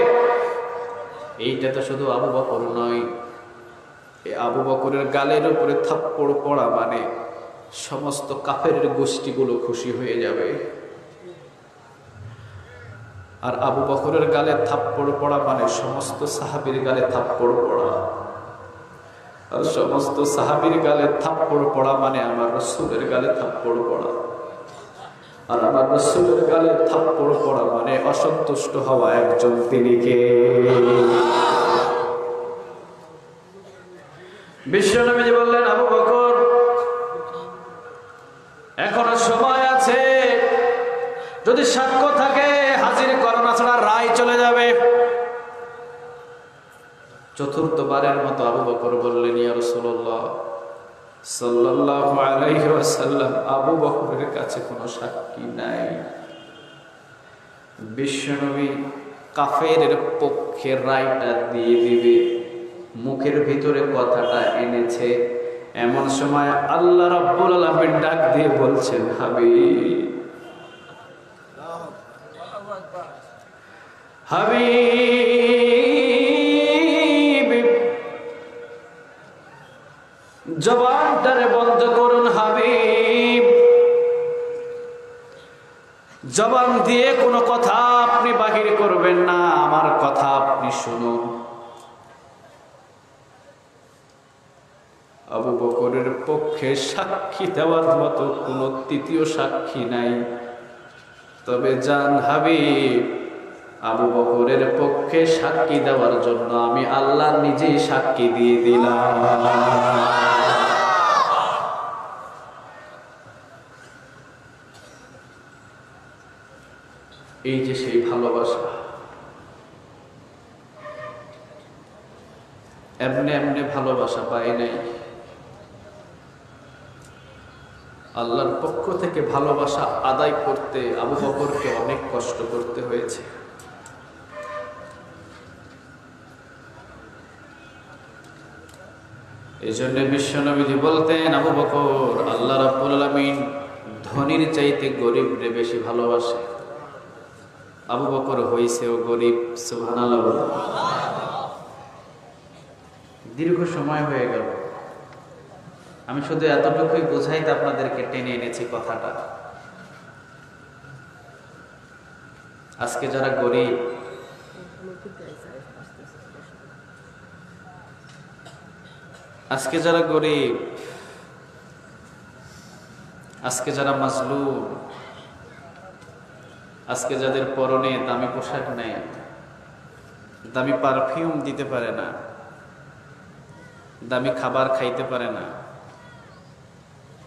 এইটা তো শুধু আবু বকর নয়, এই আবু বকরের গালের উপরে থাপ্পড় পড়া মানে সমস্ত কাফেরের গোষ্ঠীগুলো খুশি হয়ে যাবে। আর আবু বকরের গালে থাপ্পড় পড়া মানে সমস্ত সাহাবীর গালে থাপ্পড় পড়া। আর সমস্ত সাহাবীর গালে থাপ্পড় পড়া মানে আমার রাসূলের গালে থাপ্পড় পড়া। আর আমার রাসূলের গালে থাপ্পড় পড়া মানে অসন্তুষ্ট হওয়া একজন, তিনি কে? বিশ্বনবী বললেন, আবু বকর, এখনো সময় আছে, যদি সাক্ষ্য থাকে হাজির করো, না ছাড়া রায় চলে যাবে। চতুর্থবারের মতো আবু বকর বললেন, ইয়া রাসূলুল্লাহ সাল্লাল্লাহু আলাইহি ওয়াসাল্লাম, আবু বকরের কাছে কোনো সাক্ষী নাই। বিশ্বনবী কাফেরের পক্ষে রায়টা দিয়ে দিবে, মুখের ভিতরে কথাটা এনেছে। এমন সময় আল্লাহ রাব্বুল আলামিন ডাক দিয়ে বলছেন, হাবিব, হাবিব, জবানটারে বন্ধ করুন হাবিব। জবান দিয়ে কোনো কথা আপনি বাহির করবেন না, আমার কথা আপনি শুনুন। আবু বকরের পক্ষে সাক্ষী দেওয়ার মতো কোনো তৃতীয় সাক্ষী নাই। তবে জান হাবিব, আবু বকরের পক্ষে সাক্ষী দেওয়ার জন্য আমি আল্লাহ নিজেই সাক্ষী দিয়ে দিলাম। এই যে সেই ভালোবাসা। এমনি এমনি ভালোবাসা পাই নাই, আল্লাহর পক্ষ থেকে ভালোবাসা আদায় করতে আবু বকরকে অনেক কষ্ট করতে হয়েছে। এই জন্য বিশ্বনবীজি বলতেন, আবু বকর আল্লাহ রাব্বুল আলামিন ধনীর চাইতে গরিবরে বেশি ভালোবাসে। আবু বকর হইছেও গরিব, সুবহানাল্লাহ। দীর্ঘ সময় হয়ে গেল, আমি শুধু এতটুকুই বোঝাইতে আপনাদেরকে টেনে এনেছি কথাটা। আজকে যারা গরিব, আজকে যারা গরিব, আজকে যারা মাজলুম, আজকে যাদের পরনে দামি পোশাক নেই, দামি পারফিউম দিতে পারে না, দামি খাবার খাইতে পারে না,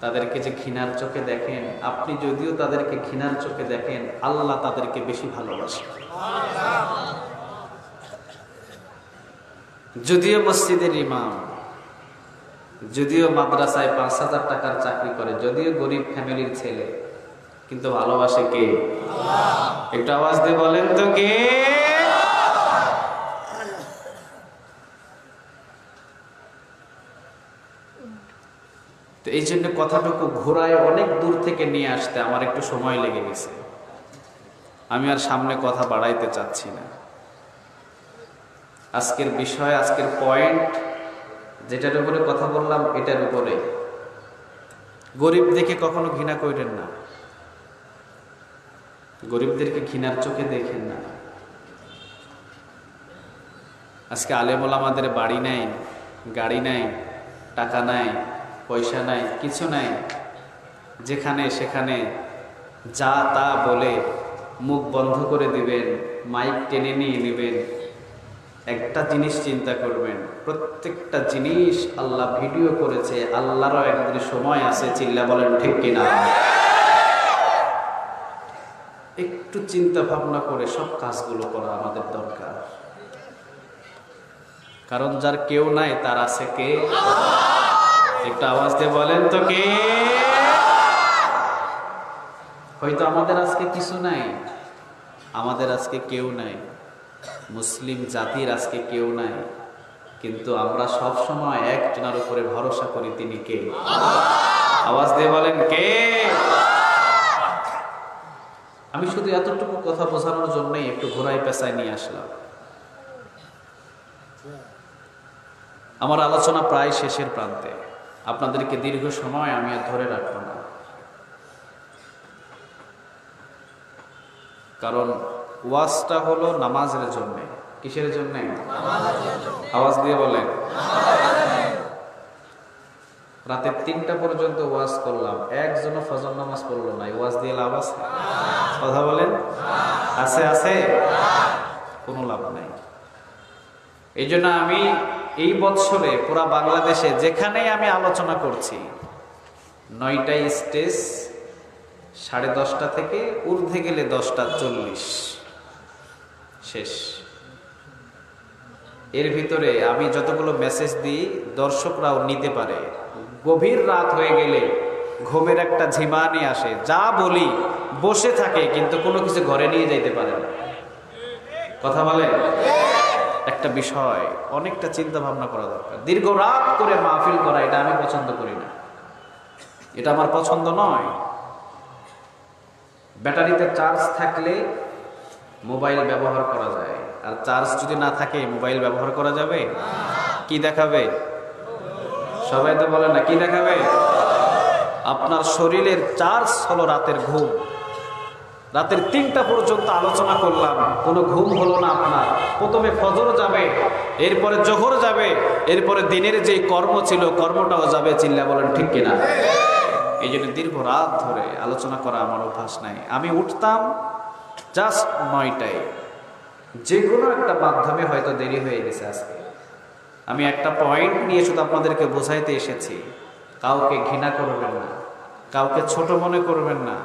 তাদেরকে যে ঘৃণার চোখে দেখেন, আপনি যদিও তাদেরকে ঘৃণার চোখে দেখেন, আল্লাহ তাদেরকে বেশি ভালোবাসে। যদিও মসজিদের ইমাম, যদিও মাদ্রাসায় ৫,০০০ টাকার চাকরি করে, যদিও গরিব ফ্যামিলির ছেলে, কিন্তু ভালোবাসে কে? একটু আওয়াজ দিয়ে বলেন তো কে? তো এই জন্য কথাটুকু ঘোরায় অনেক দূর থেকে নিয়ে আসতে আমার একটু সময় লেগে গেছে। আমি আর সামনে কথা বাড়াইতে চাচ্ছি না। আজকের বিষয়, আজকের পয়েন্ট যেটার উপরে কথা বললাম, এটার উপরে। গরিব দেখে কখনো ঘৃণা করেন না, গরিবদেরকে ঘৃণার চোখে দেখেন না। আজকে আলেম ওলামাদের বাড়ি নাই, গাড়ি নাই, টাকা নাই, পয়সা নাই, কিছু নাই, যেখানে সেখানে যা তা বলে মুখ বন্ধ করে দিবেন, মাইক টেনে নিয়ে নেবেন। একটা জিনিস চিন্তা করবেন, প্রত্যেকটা জিনিস আল্লাহ ভিডিও করেছে। আল্লাহরও একদিন সময় আছে, চিল্লা বলেন ঠিক কিনা? একটু চিন্তা ভাবনা করে সব কাজগুলো করা আমাদের দরকার। কারণ যার কেউ নাই, তার আছে কে? একটু আওয়াজ দিয়ে বলেন তো কে? হয়তো আমাদের আজকে কিছু নাই, আমাদের আজকে কেউ নাই, মুসলিম জাতির আজকে কেউ নাই, কিন্তু আমরা সব সময় একজনের উপরে ভরসা করি। তিনি কে? আওয়াজ দিয়ে বলেন কে? আমি শুধু এতটুকু কথা বোঝানোর জন্যই একটু ঘোরাই পেঁচায় নিয়ে আসলাম। আমার আলোচনা প্রায় শেষের প্রান্তে, আপনাদেরকে দীর্ঘ সময় আমি আর ধরে রাখবো না, কারণ ওয়াজটা হলো নামাজের জন্য। কিসের জন্য? আওয়াজ দিয়ে বলেন। রাতে ৩টা পর্যন্ত ওয়াজ করলাম, একজনও ফজর নামাজ পড়লো না। ওয়াজ দিয়ে লাভ আছে? কথা বলেন, আছে? আছে? কোনো লাভ নাই। এই জন্য আমি এই বছরে পুরা বাংলাদেশে যেখানেই আমি আলোচনা করছি, ৯টাই স্টেজ, 10:30 থেকে ঊর্ধ্বে গেলে 10:40 শেষ। এর ভিতরে আমি যতগুলো মেসেজ দিই দর্শকরাও নিতে পারে। গভীর রাত হয়ে গেলে ঘুমের একটা ঝিমানি আসে, যা বলি বসে থাকে, কিন্তু কোনো কিছু ঘরে নিয়ে যাইতে পারে না। কথা বলে একটা বিষয়, অনেকটা চিন্তা ভাবনা করা দরকার। দীর্ঘ রাত করে মাহফিল করা, এটা আমি পছন্দ করি না, এটা আমার পছন্দ নয়। ব্যাটারিতে চার্জ থাকলে মোবাইল ব্যবহার করা যায়, আর চার্জ যদি না থাকে মোবাইল ব্যবহার করা যাবে? কি দেখাবে? সবাই তো বলে না, কি দেখাবে? আপনার শরীরের চার্জ হলো রাতের ঘুম। রাতের 3টা পর্যন্ত আলোচনা করলাম, কোনো ঘুম হলো না আপনার। প্রথমে ফজর যাবে, এরপরে জোহর যাবে, এরপরে দিনের যে কর্ম ছিল কর্মটাও যাবে। চিল্লা বলেন ঠিক কিনা? এই জন্য দীর্ঘ রাত ধরে আলোচনা করা আমার অভ্যাস নাই। আমি উঠতাম জাস্ট 9টায়, যে কোনো একটা মাধ্যমে হয়তো দেরি হয়ে গেছে আজকে। আমি একটা পয়েন্ট নিয়ে শুধু আপনাদেরকে বোঝাইতে এসেছি, কাউকে ঘৃণা করবেন না, কাউকে ছোট মনে করবেন না।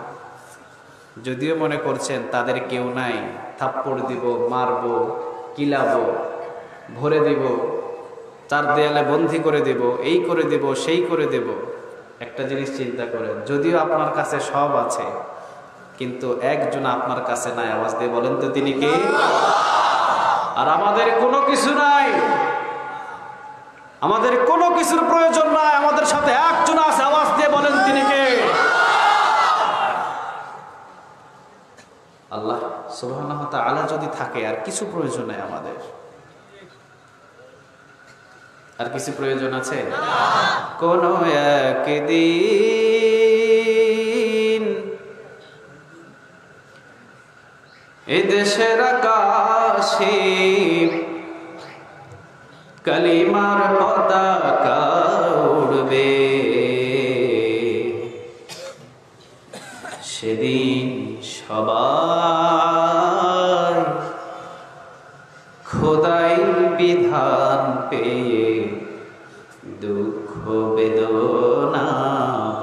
যদিও মনে করছেন তাদের কেউ নাই, থাপ্পড় দিব, মারবো, কিলাবো, ভরে দিব, চার দেয়ালে বন্দী করে দেব, এই করে দেব, সেই করে দেব। একটা জিনিস চিন্তা করেন, যদিও আপনার কাছে সব আছে কিন্তু একজন আপনার কাছে নাই, আওয়াজ দিয়ে বলেন তো তিনি কে? আর আমাদের কোনো কিছু নাই, আমাদের কোনো কিছুর প্রয়োজন নাই, আমাদের সাথে একজন আছে, আওয়াজ দিয়ে বলেন তিনি কে? আল্লাহ সুবহানাহু ওয়া তাআলা যদি থাকে আর কিছু প্রয়োজন নাই আমাদের। আর কিছু প্রয়োজন আছে? কোন একদিন এই দেশের আকাশে কালিমার পতাকা উড়বে, সেদিন সবাই খোদাই বিধান পেয়ে দুঃখ বেদনা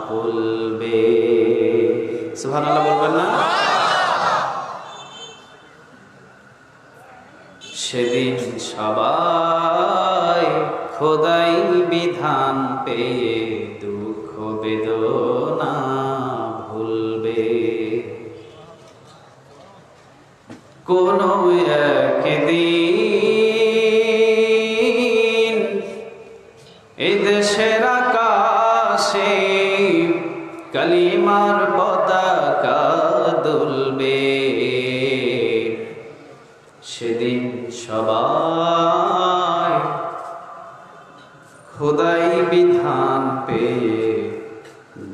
ভুলবে। সুবহানাল্লাহ বলবেন না? সেদিন সবাই খোদাই বিধান পেয়ে দুঃখ বেদনা ভুলবে। কোন একদিন এই দেশের আকাশে কালিমার পতাকা দুলবে, সেদিন সবাই খোদাই বিধান পেয়ে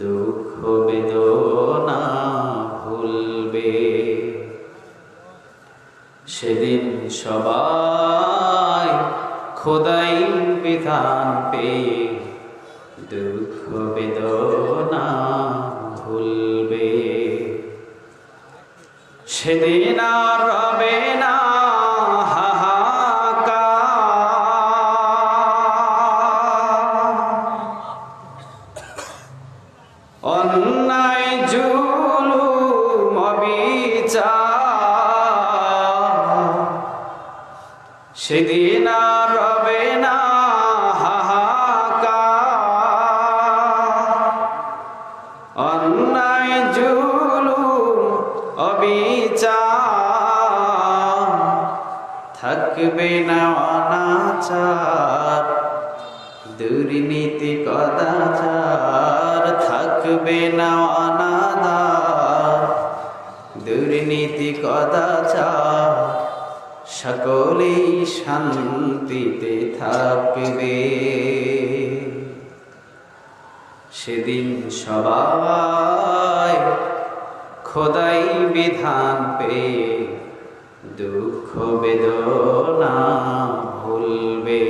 দুঃখ বেদনা ভুলবে। সেদিন সবাই খোদাই বিধান পেয়ে দুঃখ বেদনা ভুলবে। সেদিন আর রবে না অন্যায় জুলুম অবিচার, সেদিন আর রবে না হাহাকার। অন্যায় জুলুম অবিচার, থাকবে না অনাচার দুর্নীতি কদাচার, থাকবে না অনাদার দুর্নীতি কদাচার, সকলেই শান্তিতে থাকবে। সেদিন সবাই খোদাই বিধান পেয়ে দুঃখ বেদনা ভুলবে।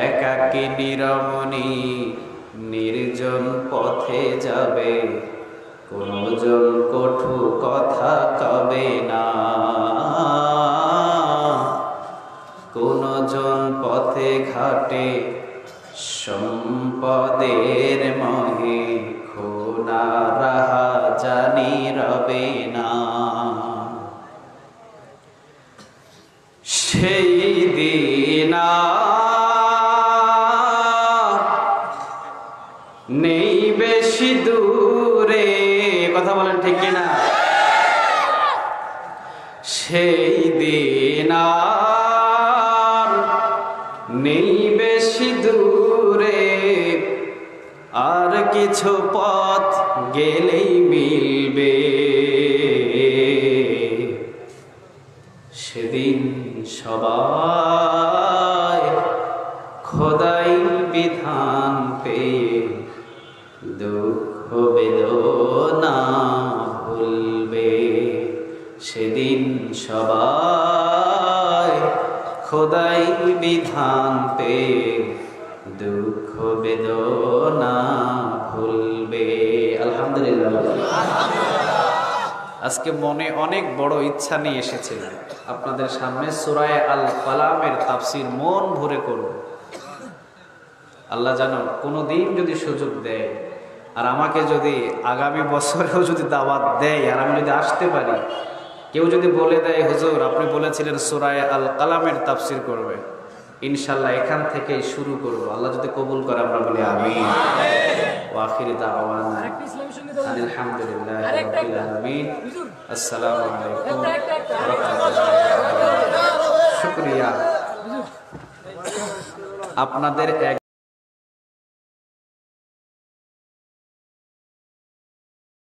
একাকী নিরমণি নির্জন পথে যাবে, কোনজন কটু কথা কবে না। কোনজন পথে ঘাটে সম্পদের মহে খোনা রাহা জানি রবে না। সেই দিন নেই বেশি দূরে, কথা বলেন ঠিক কিনা? সেই দিন নেই বেশি দূরে, আর কিছু পথ গেলেই মিলবে। সেদিন সবাই খোদাই বিধান পেয়ে দুঃখ বেদনা ভুলবে। সেদিন সবাই খোদাই বিধান পেয়ে দুঃখ বেদনা ভুলবে। আলহামদুলিল্লাহ। আজকে মনে অনেক বড় ইচ্ছা নিয়ে এসেছিলাম আপনাদের সামনে সূরা আল কালামের তাফসীর মন ভরে করব। আল্লাহ জানো কোনোদিন যদি সুযোগ দেয় আর আমাকে যদি আগামী বছরেও যদি দাওয়াত দেয় আর আমি যদি আসতে পারি, কেউ যদি বলে দেয় হুজুর আপনি বলেছিলেন সূরা আল কালামের তাফসীর করবে, ইনশাআল্লাহ এখান থেকেই শুরু করব। আল্লাহ যদি কবুল করে আমরা বলি আমিন। ওয়া আখিরু দাওয়ানা আলহামদুলিল্লাহি রাব্বিল আলামিন। আসসালামু আলাইকুম ওয়া রাহমাতুল্লাহি। শুকরিয়া আপনাদের